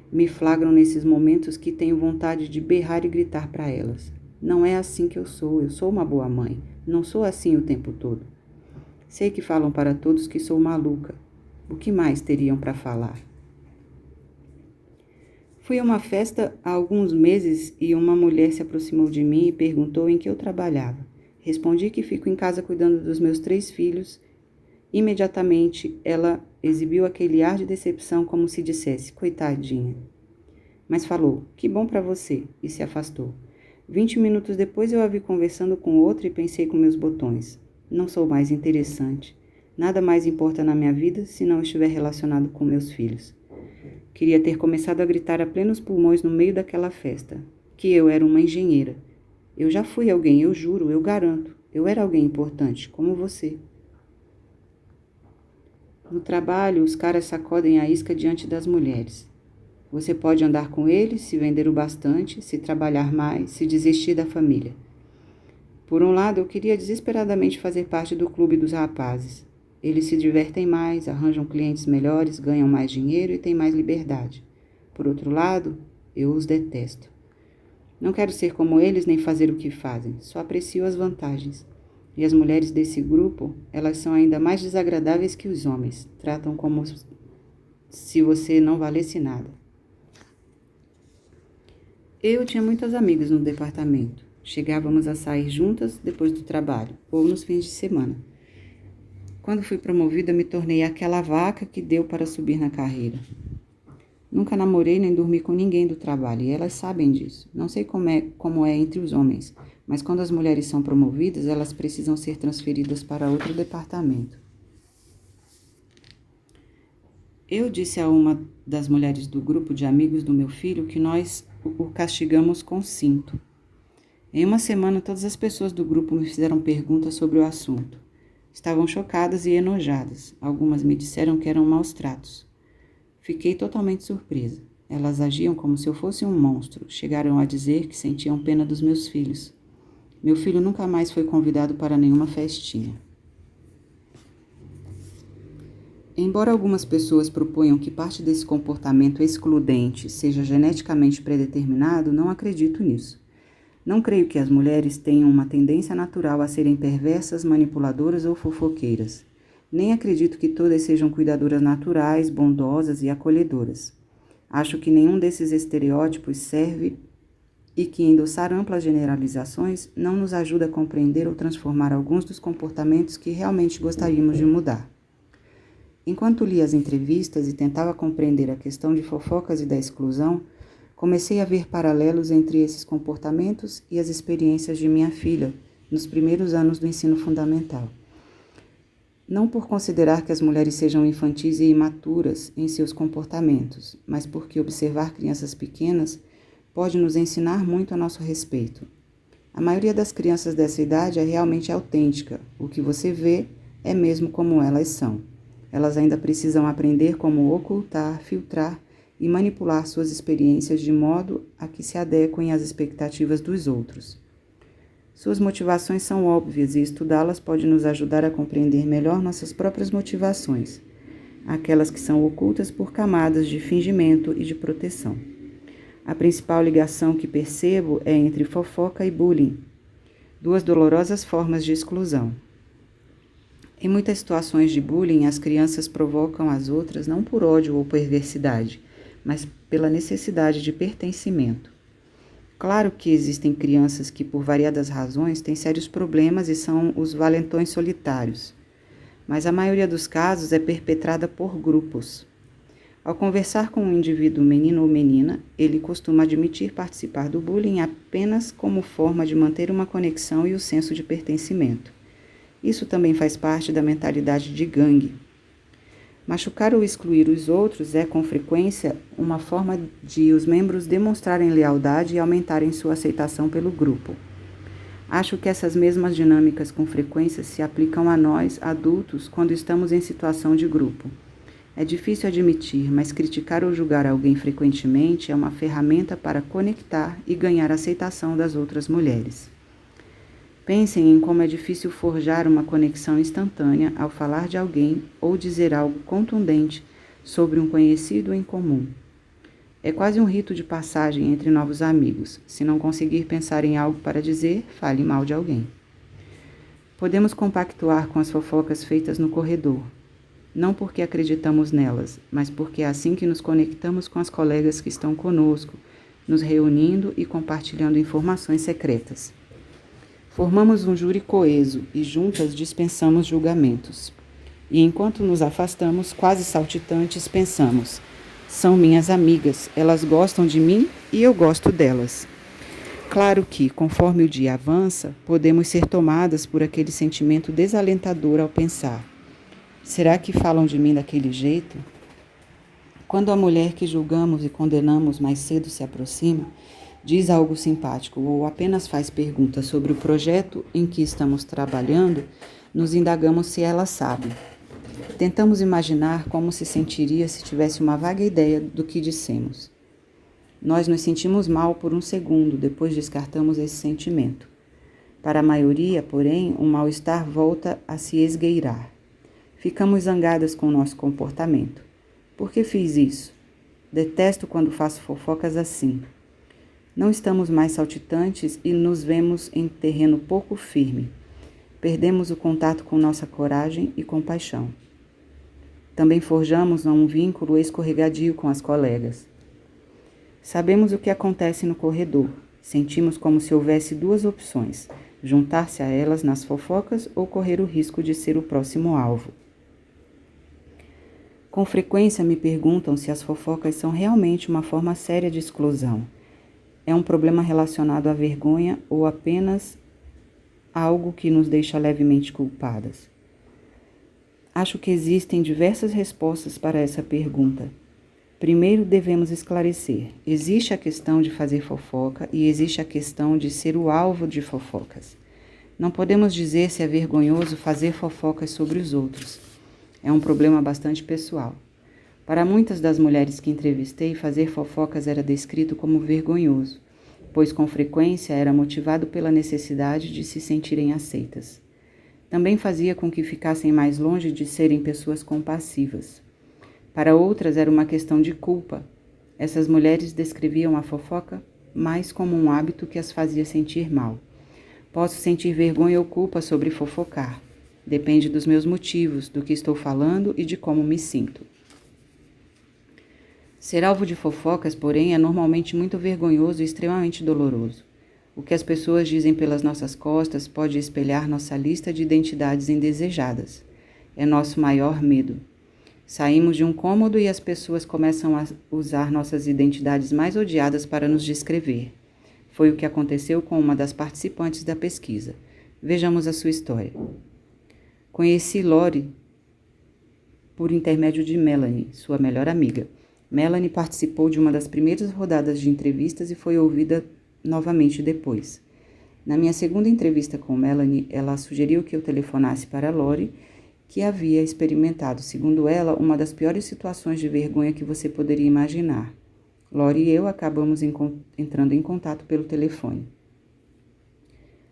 me flagram nesses momentos que tenho vontade de berrar e gritar para elas. Não é assim que eu sou uma boa mãe. Não sou assim o tempo todo. Sei que falam para todos que sou maluca. O que mais teriam para falar? Fui a uma festa há alguns meses e uma mulher se aproximou de mim e perguntou em que eu trabalhava. Respondi que fico em casa cuidando dos meus 3 filhos. Imediatamente, ela exibiu aquele ar de decepção como se dissesse, coitadinha. Mas falou, que bom para você, e se afastou. 20 minutos depois eu a vi conversando com outra e pensei com meus botões. Não sou mais interessante. Nada mais importa na minha vida se não estiver relacionado com meus filhos. Queria ter começado a gritar a plenos pulmões no meio daquela festa, que eu era uma engenheira. Eu já fui alguém, eu juro, eu garanto. Eu era alguém importante, como você. No trabalho, os caras sacodem a isca diante das mulheres. Você pode andar com eles, se vender o bastante, se trabalhar mais, se desistir da família. Por um lado, eu queria desesperadamente fazer parte do clube dos rapazes. Eles se divertem mais, arranjam clientes melhores, ganham mais dinheiro e têm mais liberdade. Por outro lado, eu os detesto. Não quero ser como eles nem fazer o que fazem, só aprecio as vantagens. E as mulheres desse grupo, elas são ainda mais desagradáveis que os homens. Tratam como se você não valesse nada. Eu tinha muitas amigas no departamento. Chegávamos a sair juntas depois do trabalho, ou nos fins de semana. Quando fui promovida, me tornei aquela vaca que deu para subir na carreira. Nunca namorei nem dormi com ninguém do trabalho e elas sabem disso. Não sei como é entre os homens, mas quando as mulheres são promovidas, elas precisam ser transferidas para outro departamento. Eu disse a uma das mulheres do grupo de amigos do meu filho que nós o castigamos com cinto. Em uma semana, todas as pessoas do grupo me fizeram perguntas sobre o assunto. Estavam chocadas e enojadas. Algumas me disseram que eram maus tratos. Fiquei totalmente surpresa. Elas agiam como se eu fosse um monstro. Chegaram a dizer que sentiam pena dos meus filhos. Meu filho nunca mais foi convidado para nenhuma festinha. Embora algumas pessoas proponham que parte desse comportamento excludente seja geneticamente predeterminado, não acredito nisso. Não creio que as mulheres tenham uma tendência natural a serem perversas, manipuladoras ou fofoqueiras. Nem acredito que todas sejam cuidadoras naturais, bondosas e acolhedoras. Acho que nenhum desses estereótipos serve e que endossar amplas generalizações não nos ajuda a compreender ou transformar alguns dos comportamentos que realmente gostaríamos de mudar. Enquanto li as entrevistas e tentava compreender a questão de fofocas e da exclusão, comecei a ver paralelos entre esses comportamentos e as experiências de minha filha nos primeiros anos do ensino fundamental. Não por considerar que as mulheres sejam infantis e imaturas em seus comportamentos, mas porque observar crianças pequenas pode nos ensinar muito a nosso respeito. A maioria das crianças dessa idade é realmente autêntica. O que você vê é mesmo como elas são. Elas ainda precisam aprender como ocultar, filtrar e manipular suas experiências de modo a que se adequem às expectativas dos outros. Suas motivações são óbvias e estudá-las pode nos ajudar a compreender melhor nossas próprias motivações, aquelas que são ocultas por camadas de fingimento e de proteção. A principal ligação que percebo é entre fofoca e bullying, duas dolorosas formas de exclusão. Em muitas situações de bullying, as crianças provocam as outras não por ódio ou perversidade, mas pela necessidade de pertencimento. Claro que existem crianças que, por variadas razões, têm sérios problemas e são os valentões solitários, mas a maioria dos casos é perpetrada por grupos. Ao conversar com um indivíduo menino ou menina, ele costuma admitir participar do bullying apenas como forma de manter uma conexão e o senso de pertencimento. Isso também faz parte da mentalidade de gangue. Machucar ou excluir os outros é, com frequência, uma forma de os membros demonstrarem lealdade e aumentarem sua aceitação pelo grupo. Acho que essas mesmas dinâmicas com frequência se aplicam a nós, adultos, quando estamos em situação de grupo. É difícil admitir, mas criticar ou julgar alguém frequentemente é uma ferramenta para conectar e ganhar a aceitação das outras mulheres. Pensem em como é difícil forjar uma conexão instantânea ao falar de alguém ou dizer algo contundente sobre um conhecido em comum. É quase um rito de passagem entre novos amigos. Se não conseguir pensar em algo para dizer, fale mal de alguém. Podemos compactuar com as fofocas feitas no corredor, não porque acreditamos nelas, mas porque é assim que nos conectamos com as colegas que estão conosco, nos reunindo e compartilhando informações secretas. Formamos um júri coeso e juntas dispensamos julgamentos. E enquanto nos afastamos, quase saltitantes, pensamos: são minhas amigas, elas gostam de mim e eu gosto delas. Claro que, conforme o dia avança, podemos ser tomadas por aquele sentimento desalentador ao pensar: será que falam de mim daquele jeito? Quando a mulher que julgamos e condenamos mais cedo se aproxima, diz algo simpático ou apenas faz perguntas sobre o projeto em que estamos trabalhando, nos indagamos se ela sabe. Tentamos imaginar como se sentiria se tivesse uma vaga ideia do que dissemos. Nós nos sentimos mal por um segundo, depois descartamos esse sentimento. Para a maioria, porém, o mal-estar volta a se esgueirar. Ficamos zangadas com o nosso comportamento. Por que fiz isso? Detesto quando faço fofocas assim. Não estamos mais saltitantes e nos vemos em terreno pouco firme. Perdemos o contato com nossa coragem e compaixão. Também forjamos um vínculo escorregadio com as colegas. Sabemos o que acontece no corredor. Sentimos como se houvesse duas opções: juntar-se a elas nas fofocas ou correr o risco de ser o próximo alvo. Com frequência me perguntam se as fofocas são realmente uma forma séria de exclusão. É um problema relacionado à vergonha ou apenas algo que nos deixa levemente culpadas? Acho que existem diversas respostas para essa pergunta. Primeiro, devemos esclarecer: existe a questão de fazer fofoca e existe a questão de ser o alvo de fofocas. Não podemos dizer se é vergonhoso fazer fofocas sobre os outros. É um problema bastante pessoal. Para muitas das mulheres que entrevistei, fazer fofocas era descrito como vergonhoso, pois com frequência era motivado pela necessidade de se sentirem aceitas. Também fazia com que ficassem mais longe de serem pessoas compassivas. Para outras era uma questão de culpa. Essas mulheres descreviam a fofoca mais como um hábito que as fazia sentir mal. Posso sentir vergonha ou culpa sobre fofocar. Depende dos meus motivos, do que estou falando e de como me sinto. Ser alvo de fofocas, porém, é normalmente muito vergonhoso e extremamente doloroso. O que as pessoas dizem pelas nossas costas pode espelhar nossa lista de identidades indesejadas. É nosso maior medo. Saímos de um cômodo e as pessoas começam a usar nossas identidades mais odiadas para nos descrever. Foi o que aconteceu com uma das participantes da pesquisa. Vejamos a sua história. Conheci Lori por intermédio de Melanie, sua melhor amiga. Melanie participou de uma das primeiras rodadas de entrevistas e foi ouvida novamente depois. Na minha segunda entrevista com Melanie, ela sugeriu que eu telefonasse para Lori, que havia experimentado, segundo ela, uma das piores situações de vergonha que você poderia imaginar. Lori e eu acabamos entrando em contato pelo telefone.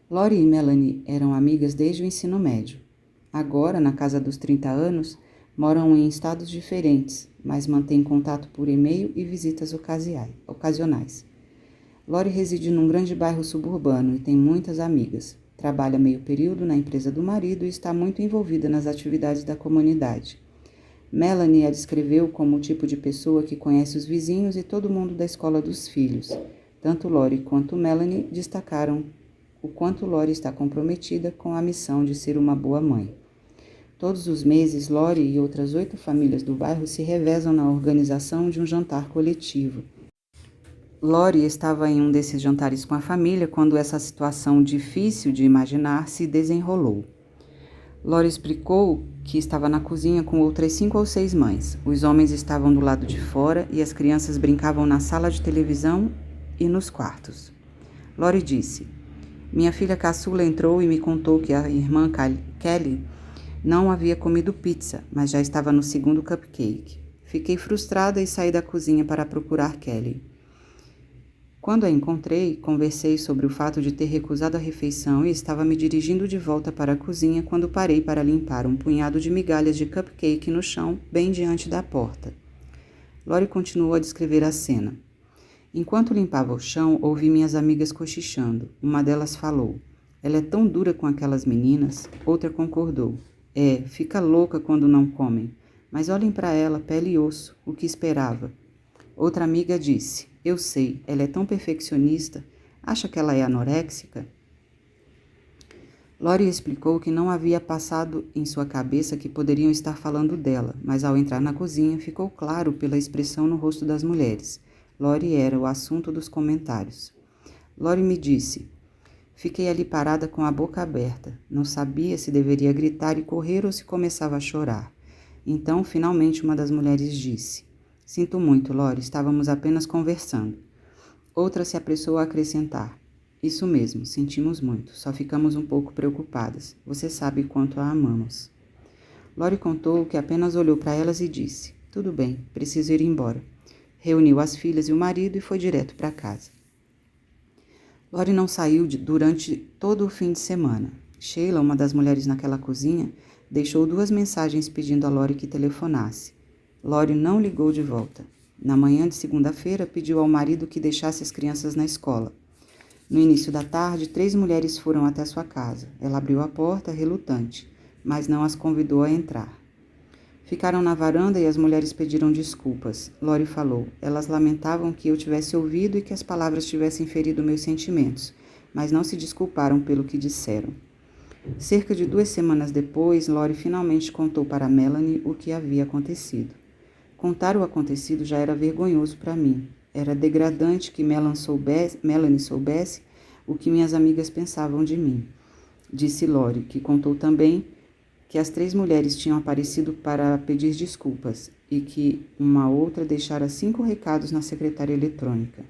Lori e Melanie eram amigas desde o ensino médio. Agora, na casa dos 30 anos, moram em estados diferentes, mas mantêm contato por e-mail e visitas ocasionais. Lori reside num grande bairro suburbano e tem muitas amigas. Trabalha meio período na empresa do marido e está muito envolvida nas atividades da comunidade. Melanie a descreveu como o tipo de pessoa que conhece os vizinhos e todo mundo da escola dos filhos. Tanto Lori quanto Melanie destacaram o quanto Lori está comprometida com a missão de ser uma boa mãe. Todos os meses, Lori e outras 8 famílias do bairro se revezam na organização de um jantar coletivo. Lori estava em um desses jantares com a família quando essa situação difícil de imaginar se desenrolou. Lori explicou que estava na cozinha com outras 5 ou 6 mães. Os homens estavam do lado de fora e as crianças brincavam na sala de televisão e nos quartos. Lori disse: minha filha caçula entrou e me contou que a irmã Kelly não havia comido pizza, mas já estava no segundo cupcake. Fiquei frustrada e saí da cozinha para procurar Kelly. Quando a encontrei, conversei sobre o fato de ter recusado a refeição e estava me dirigindo de volta para a cozinha quando parei para limpar um punhado de migalhas de cupcake no chão, bem diante da porta. Lori continuou a descrever a cena. Enquanto limpava o chão, ouvi minhas amigas cochichando. Uma delas falou: ela é tão dura com aquelas meninas. Outra concordou: fica louca quando não comem. Mas olhem para ela, pele e osso, o que esperava. Outra amiga disse: eu sei, ela é tão perfeccionista. Acha que ela é anoréxica? Lori explicou que não havia passado em sua cabeça que poderiam estar falando dela, mas ao entrar na cozinha ficou claro pela expressão no rosto das mulheres. Lori era o assunto dos comentários. Lori me disse: fiquei ali parada com a boca aberta. Não sabia se deveria gritar e correr ou se começava a chorar. Então, finalmente, uma das mulheres disse: sinto muito, Lori, estávamos apenas conversando. Outra se apressou a acrescentar: isso mesmo, sentimos muito, só ficamos um pouco preocupadas. Você sabe quanto a amamos. Lori contou que apenas olhou para elas e disse: tudo bem, preciso ir embora. Reuniu as filhas e o marido e foi direto para casa. Lori não saiu durante todo o fim de semana. Sheila, uma das mulheres naquela cozinha, deixou 2 mensagens pedindo a Lori que telefonasse. Lori não ligou de volta. Na manhã de segunda-feira, pediu ao marido que deixasse as crianças na escola. No início da tarde, 3 mulheres foram até sua casa. Ela abriu a porta, relutante, mas não as convidou a entrar. Ficaram na varanda e as mulheres pediram desculpas. Lori falou: elas lamentavam que eu tivesse ouvido e que as palavras tivessem ferido meus sentimentos, mas não se desculparam pelo que disseram. Cerca de 2 semanas depois, Lori finalmente contou para Melanie o que havia acontecido. Contar o acontecido já era vergonhoso para mim. Era degradante que Melanie soubesse o que minhas amigas pensavam de mim, disse Lori, que contou também que as 3 mulheres tinham aparecido para pedir desculpas e que uma outra deixara 5 recados na secretária eletrônica.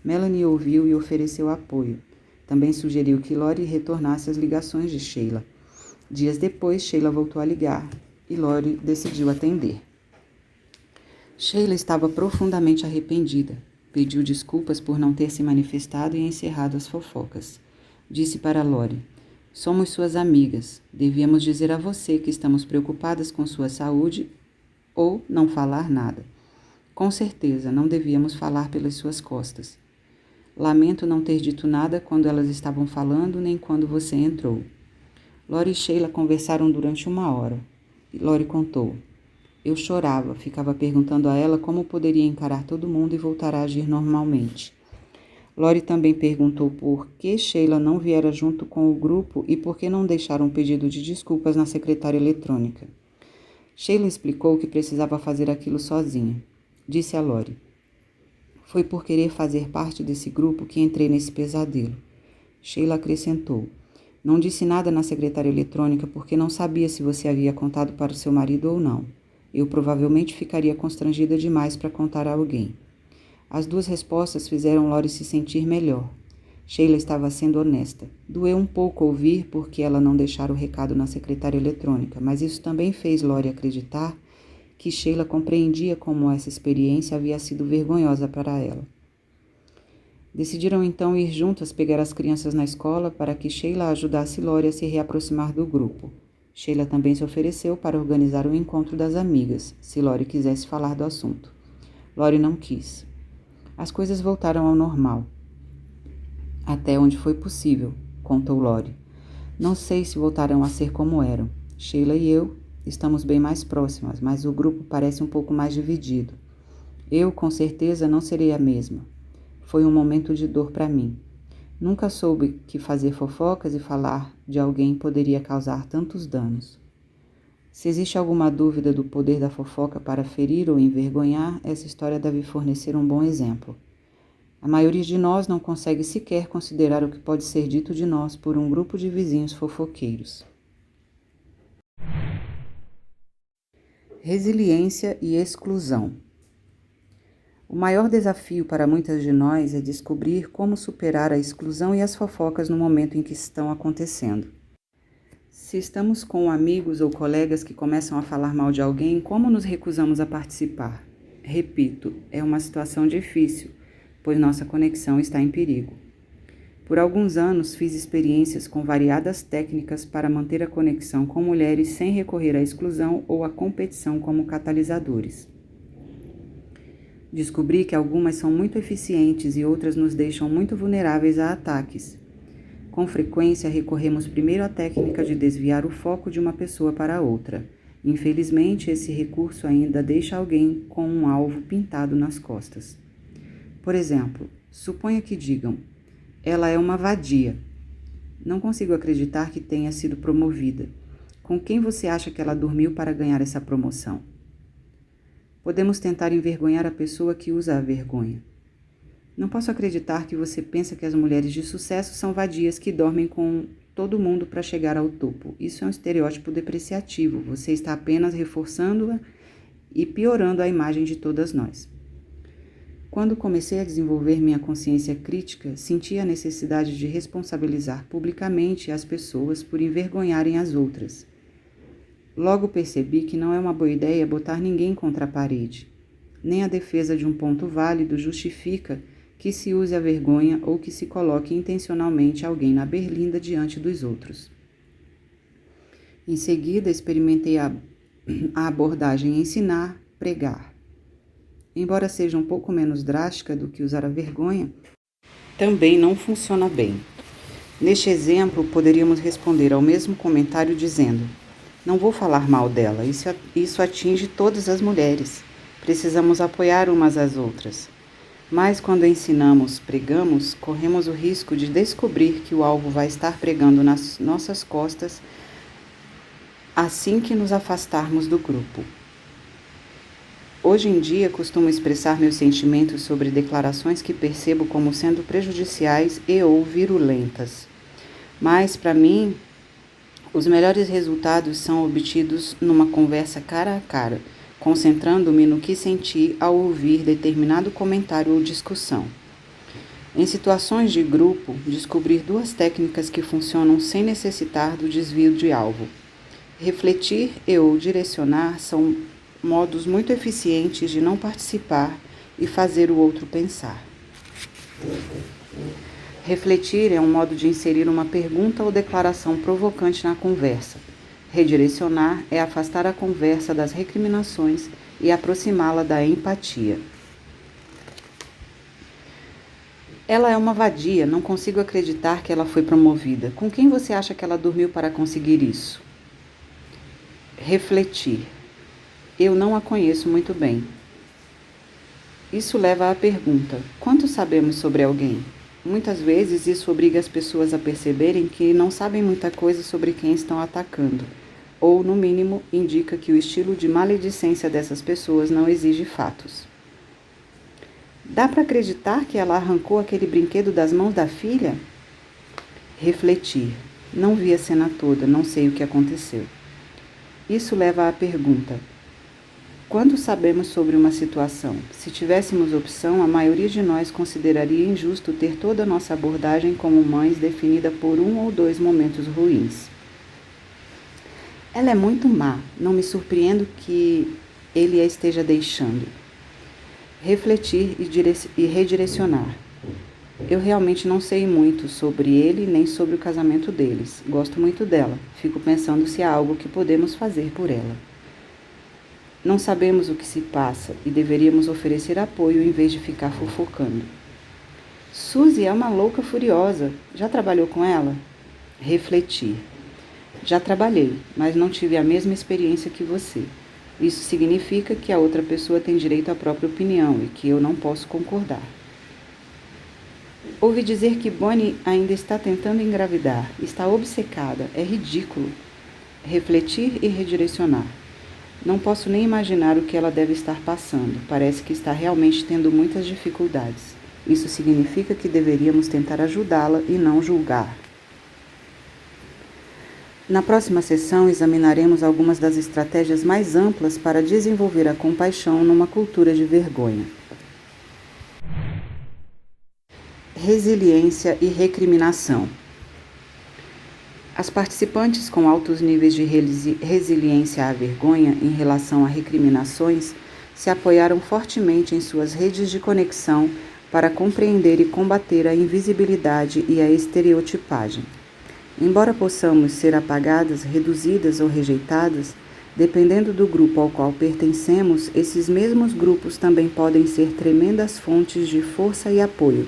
Melanie ouviu e ofereceu apoio. Também sugeriu que Lori retornasse as ligações de Sheila. Dias depois, Sheila voltou a ligar e Lori decidiu atender. Sheila estava profundamente arrependida. Pediu desculpas por não ter se manifestado e encerrado as fofocas. Disse para Lori: "Somos suas amigas. Devíamos dizer a você que estamos preocupadas com sua saúde ou não falar nada. Com certeza, não devíamos falar pelas suas costas. Lamento não ter dito nada quando elas estavam falando, nem quando você entrou." Lori e Sheila conversaram durante 1 hora. Lori contou: "Eu chorava, ficava perguntando a ela como poderia encarar todo mundo e voltar a agir normalmente." Lori também perguntou por que Sheila não viera junto com o grupo e por que não deixaram um pedido de desculpas na secretária eletrônica. Sheila explicou que precisava fazer aquilo sozinha. Disse a Lori: "Foi por querer fazer parte desse grupo que entrei nesse pesadelo." Sheila acrescentou: "Não disse nada na secretária eletrônica porque não sabia se você havia contado para o seu marido ou não. Eu provavelmente ficaria constrangida demais para contar a alguém." As 2 respostas fizeram Lori se sentir melhor. Sheila estava sendo honesta. Doeu um pouco ouvir porque ela não deixara o recado na secretária eletrônica, mas isso também fez Lori acreditar que Sheila compreendia como essa experiência havia sido vergonhosa para ela. Decidiram então ir juntas pegar as crianças na escola para que Sheila ajudasse Lori a se reaproximar do grupo. Sheila também se ofereceu para organizar o encontro das amigas, se Lori quisesse falar do assunto. Lori não quis. As coisas voltaram ao normal. Até onde foi possível, contou Lori. Não sei se voltarão a ser como eram. Sheila e eu estamos bem mais próximas, mas o grupo parece um pouco mais dividido. Eu, com certeza, não serei a mesma. Foi um momento de dor para mim. Nunca soube que fazer fofocas e falar de alguém poderia causar tantos danos. Se existe alguma dúvida do poder da fofoca para ferir ou envergonhar, essa história deve fornecer um bom exemplo. A maioria de nós não consegue sequer considerar o que pode ser dito de nós por um grupo de vizinhos fofoqueiros. Resiliência e exclusão. O maior desafio para muitas de nós é descobrir como superar a exclusão e as fofocas no momento em que estão acontecendo. Se estamos com amigos ou colegas que começam a falar mal de alguém, como nos recusamos a participar? Repito, é uma situação difícil, pois nossa conexão está em perigo. Por alguns anos, fiz experiências com variadas técnicas para manter a conexão com mulheres sem recorrer à exclusão ou à competição como catalisadores. Descobri que algumas são muito eficientes e outras nos deixam muito vulneráveis a ataques. Com frequência, recorremos primeiro à técnica de desviar o foco de uma pessoa para outra. Infelizmente, esse recurso ainda deixa alguém com um alvo pintado nas costas. Por exemplo, suponha que digam: "Ela é uma vadia." Não consigo acreditar que tenha sido promovida. Com quem você acha que ela dormiu para ganhar essa promoção? Podemos tentar envergonhar a pessoa que usa a vergonha. Não posso acreditar que você pensa que as mulheres de sucesso são vadias que dormem com todo mundo para chegar ao topo. Isso é um estereótipo depreciativo. Você está apenas reforçando-a e piorando a imagem de todas nós. Quando comecei a desenvolver minha consciência crítica, senti a necessidade de responsabilizar publicamente as pessoas por envergonharem as outras. Logo percebi que não é uma boa ideia botar ninguém contra a parede. Nem a defesa de um ponto válido justifica que se use a vergonha ou que se coloque intencionalmente alguém na berlinda diante dos outros. Em seguida, experimentei a abordagem ensinar, pregar. Embora seja um pouco menos drástica do que usar a vergonha, também não funciona bem. Neste exemplo, poderíamos responder ao mesmo comentário dizendo: "Não vou falar mal dela, isso atinge todas as mulheres. Precisamos apoiar umas às outras." Mas quando ensinamos, pregamos, corremos o risco de descobrir que o alvo vai estar pregando nas nossas costas assim que nos afastarmos do grupo. Hoje em dia, costumo expressar meus sentimentos sobre declarações que percebo como sendo prejudiciais e ou virulentas. Mas, para mim, os melhores resultados são obtidos numa conversa cara a cara, concentrando-me no que senti ao ouvir determinado comentário ou discussão. Em situações de grupo, descobrir duas técnicas que funcionam sem necessitar do desvio de alvo. Refletir e ou direcionar são modos muito eficientes de não participar e fazer o outro pensar. Refletir é um modo de inserir uma pergunta ou declaração provocante na conversa. Redirecionar é afastar a conversa das recriminações e aproximá-la da empatia. Ela é uma vadia, não consigo acreditar que ela foi promovida. Com quem você acha que ela dormiu para conseguir isso? Refletir. Eu não a conheço muito bem. Isso leva à pergunta: quanto sabemos sobre alguém? Muitas vezes isso obriga as pessoas a perceberem que não sabem muita coisa sobre quem estão atacando, ou, no mínimo, indica que o estilo de maledicência dessas pessoas não exige fatos. Dá para acreditar que ela arrancou aquele brinquedo das mãos da filha? Refletir. Não vi a cena toda, não sei o que aconteceu. Isso leva à pergunta: quando sabemos sobre uma situação? Se tivéssemos opção, a maioria de nós consideraria injusto ter toda a nossa abordagem como mães definida por um ou dois momentos ruins. Ela é muito má, não me surpreendo que ele a esteja deixando. Refletir e redirecionar. Eu realmente não sei muito sobre ele nem sobre o casamento deles. Gosto muito dela. Fico pensando se há algo que podemos fazer por ela. Não sabemos o que se passa e deveríamos oferecer apoio em vez de ficar fofocando. Suzy é uma louca furiosa. Já trabalhou com ela? Refletir. Já trabalhei, mas não tive a mesma experiência que você. Isso significa que a outra pessoa tem direito à própria opinião e que eu não posso concordar. Ouvi dizer que Bonnie ainda está tentando engravidar. Está obcecada. É ridículo. Refletir e redirecionar. Não posso nem imaginar o que ela deve estar passando. Parece que está realmente tendo muitas dificuldades. Isso significa que deveríamos tentar ajudá-la e não julgar. Na próxima sessão, examinaremos algumas das estratégias mais amplas para desenvolver a compaixão numa cultura de vergonha. Resiliência e recriminação. As participantes com altos níveis de resiliência à vergonha em relação a recriminações se apoiaram fortemente em suas redes de conexão para compreender e combater a invisibilidade e a estereotipagem. Embora possamos ser apagadas, reduzidas ou rejeitadas, dependendo do grupo ao qual pertencemos, esses mesmos grupos também podem ser tremendas fontes de força e apoio.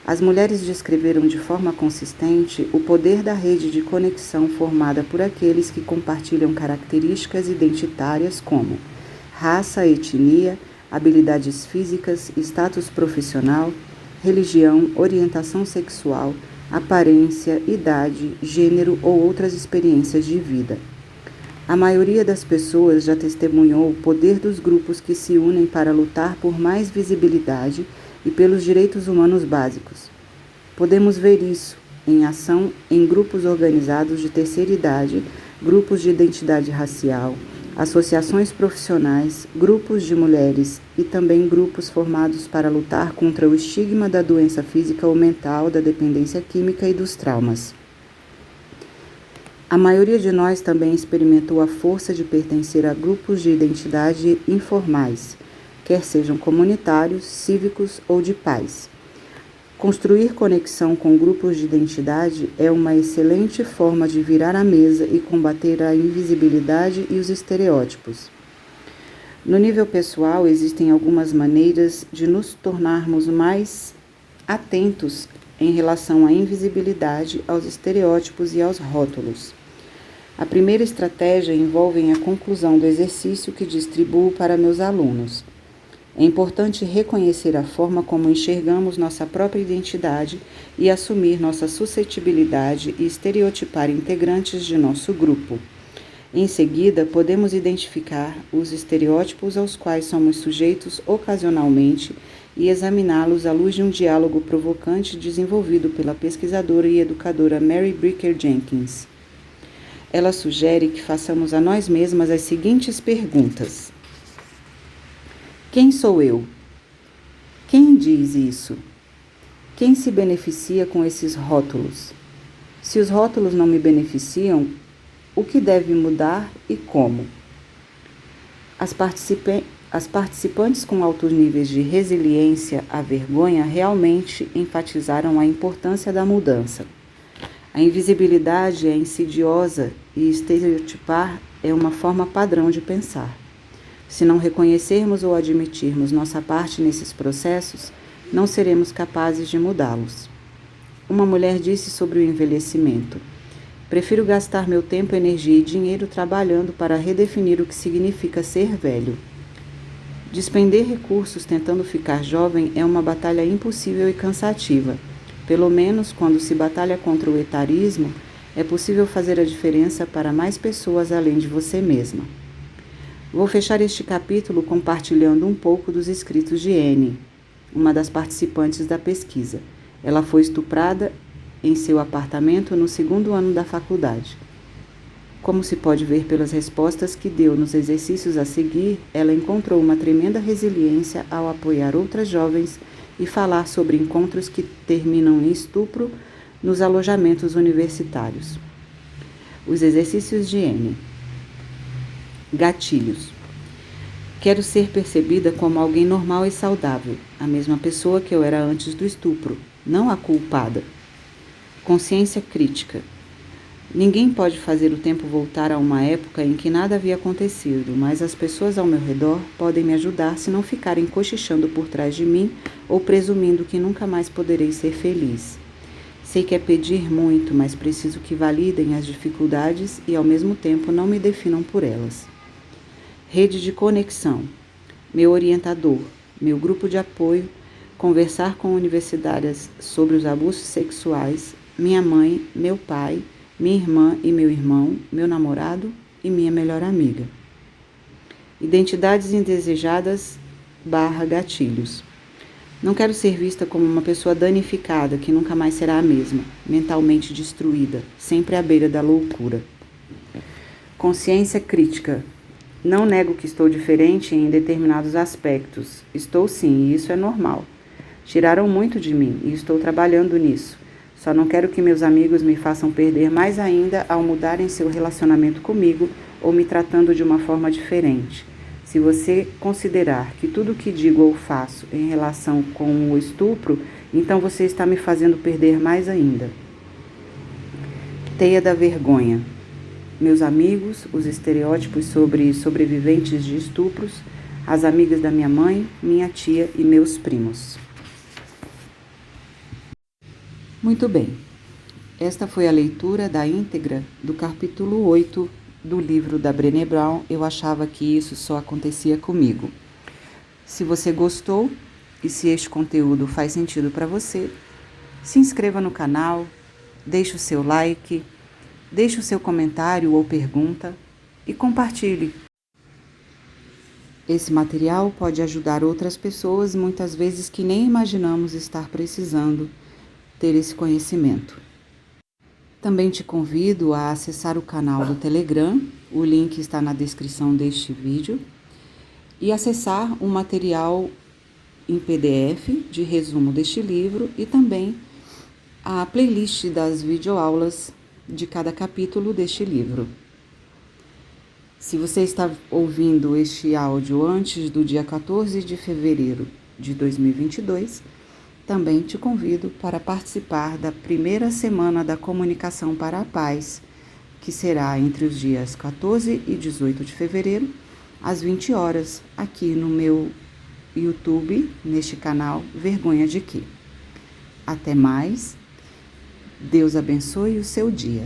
As mulheres descreveram de forma consistente o poder da rede de conexão formada por aqueles que compartilham características identitárias como raça, etnia, habilidades físicas, status profissional, religião, orientação sexual, aparência, idade, gênero ou outras experiências de vida. A maioria das pessoas já testemunhou o poder dos grupos que se unem para lutar por mais visibilidade e pelos direitos humanos básicos. Podemos ver isso em ação em grupos organizados de terceira idade, grupos de identidade racial, associações profissionais, grupos de mulheres e também grupos formados para lutar contra o estigma da doença física ou mental, da dependência química e dos traumas. A maioria de nós também experimentou a força de pertencer a grupos de identidade informais, quer sejam comunitários, cívicos ou de paz. Construir conexão com grupos de identidade é uma excelente forma de virar a mesa e combater a invisibilidade e os estereótipos. No nível pessoal, existem algumas maneiras de nos tornarmos mais atentos em relação à invisibilidade, aos estereótipos e aos rótulos. A primeira estratégia envolve a conclusão do exercício que distribuo para meus alunos. É importante reconhecer a forma como enxergamos nossa própria identidade e assumir nossa suscetibilidade e estereotipar integrantes de nosso grupo. Em seguida, podemos identificar os estereótipos aos quais somos sujeitos ocasionalmente e examiná-los à luz de um diálogo provocante desenvolvido pela pesquisadora e educadora Mary Bricker Jenkins. Ela sugere que façamos a nós mesmas as seguintes perguntas: quem sou eu? Quem diz isso? Quem se beneficia com esses rótulos? Se os rótulos não me beneficiam, o que deve mudar e como? As participantes com altos níveis de resiliência à vergonha realmente enfatizaram a importância da mudança. A invisibilidade é insidiosa e estereotipar é uma forma padrão de pensar. Se não reconhecermos ou admitirmos nossa parte nesses processos, não seremos capazes de mudá-los. Uma mulher disse sobre o envelhecimento: prefiro gastar meu tempo, energia e dinheiro trabalhando para redefinir o que significa ser velho. Despender recursos tentando ficar jovem é uma batalha impossível e cansativa. Pelo menos quando se batalha contra o etarismo, é possível fazer a diferença para mais pessoas além de você mesma. Vou fechar este capítulo compartilhando um pouco dos escritos de Anne, uma das participantes da pesquisa. Ela foi estuprada em seu apartamento no 2º ano da faculdade. Como se pode ver pelas respostas que deu nos exercícios a seguir, ela encontrou uma tremenda resiliência ao apoiar outras jovens e falar sobre encontros que terminam em estupro nos alojamentos universitários. Os exercícios de Anne. Gatilhos. Quero ser percebida como alguém normal e saudável, a mesma pessoa que eu era antes do estupro, não a culpada. Consciência crítica. Ninguém pode fazer o tempo voltar a uma época em que nada havia acontecido, mas as pessoas ao meu redor podem me ajudar se não ficarem cochichando por trás de mim ou presumindo que nunca mais poderei ser feliz. Sei que é pedir muito, mas preciso que validem as dificuldades e ao mesmo tempo não me definam por elas. Rede de conexão. Meu orientador, meu grupo de apoio, conversar com universitárias sobre os abusos sexuais, minha mãe, meu pai, minha irmã e meu irmão, meu namorado e minha melhor amiga. Identidades indesejadas / gatilhos. Não quero ser vista como uma pessoa danificada que nunca mais será a mesma, mentalmente destruída, sempre à beira da loucura. Consciência crítica. Não nego que estou diferente em determinados aspectos. Estou sim, e isso é normal. Tiraram muito de mim e estou trabalhando nisso. Só não quero que meus amigos me façam perder mais ainda ao mudarem seu relacionamento comigo ou me tratando de uma forma diferente. Se você considerar que tudo o que digo ou faço em relação com o estupro, então você está me fazendo perder mais ainda. Teia da vergonha. Meus amigos, os estereótipos sobre sobreviventes de estupros, as amigas da minha mãe, minha tia e meus primos. Muito bem, esta foi a leitura da íntegra do capítulo 8 do livro da Brené Brown. Eu achava que isso só acontecia comigo. Se você gostou e se este conteúdo faz sentido para você, se inscreva no canal, deixe o seu like, deixe o seu comentário ou pergunta e compartilhe. Esse material pode ajudar outras pessoas, muitas vezes que nem imaginamos estar precisando ter esse conhecimento. Também te convido a acessar o canal do Telegram, o link está na descrição deste vídeo, e acessar um material em PDF de resumo deste livro e também a playlist das videoaulas de cada capítulo deste livro. Se você está ouvindo este áudio antes do dia 14 de fevereiro de 2022, também te convido para participar da primeira semana da Comunicação para a Paz, que será entre os dias 14 e 18 de fevereiro, às 20 horas, aqui no meu YouTube, neste canal Vergonha de Quê. Até mais. Deus abençoe o seu dia.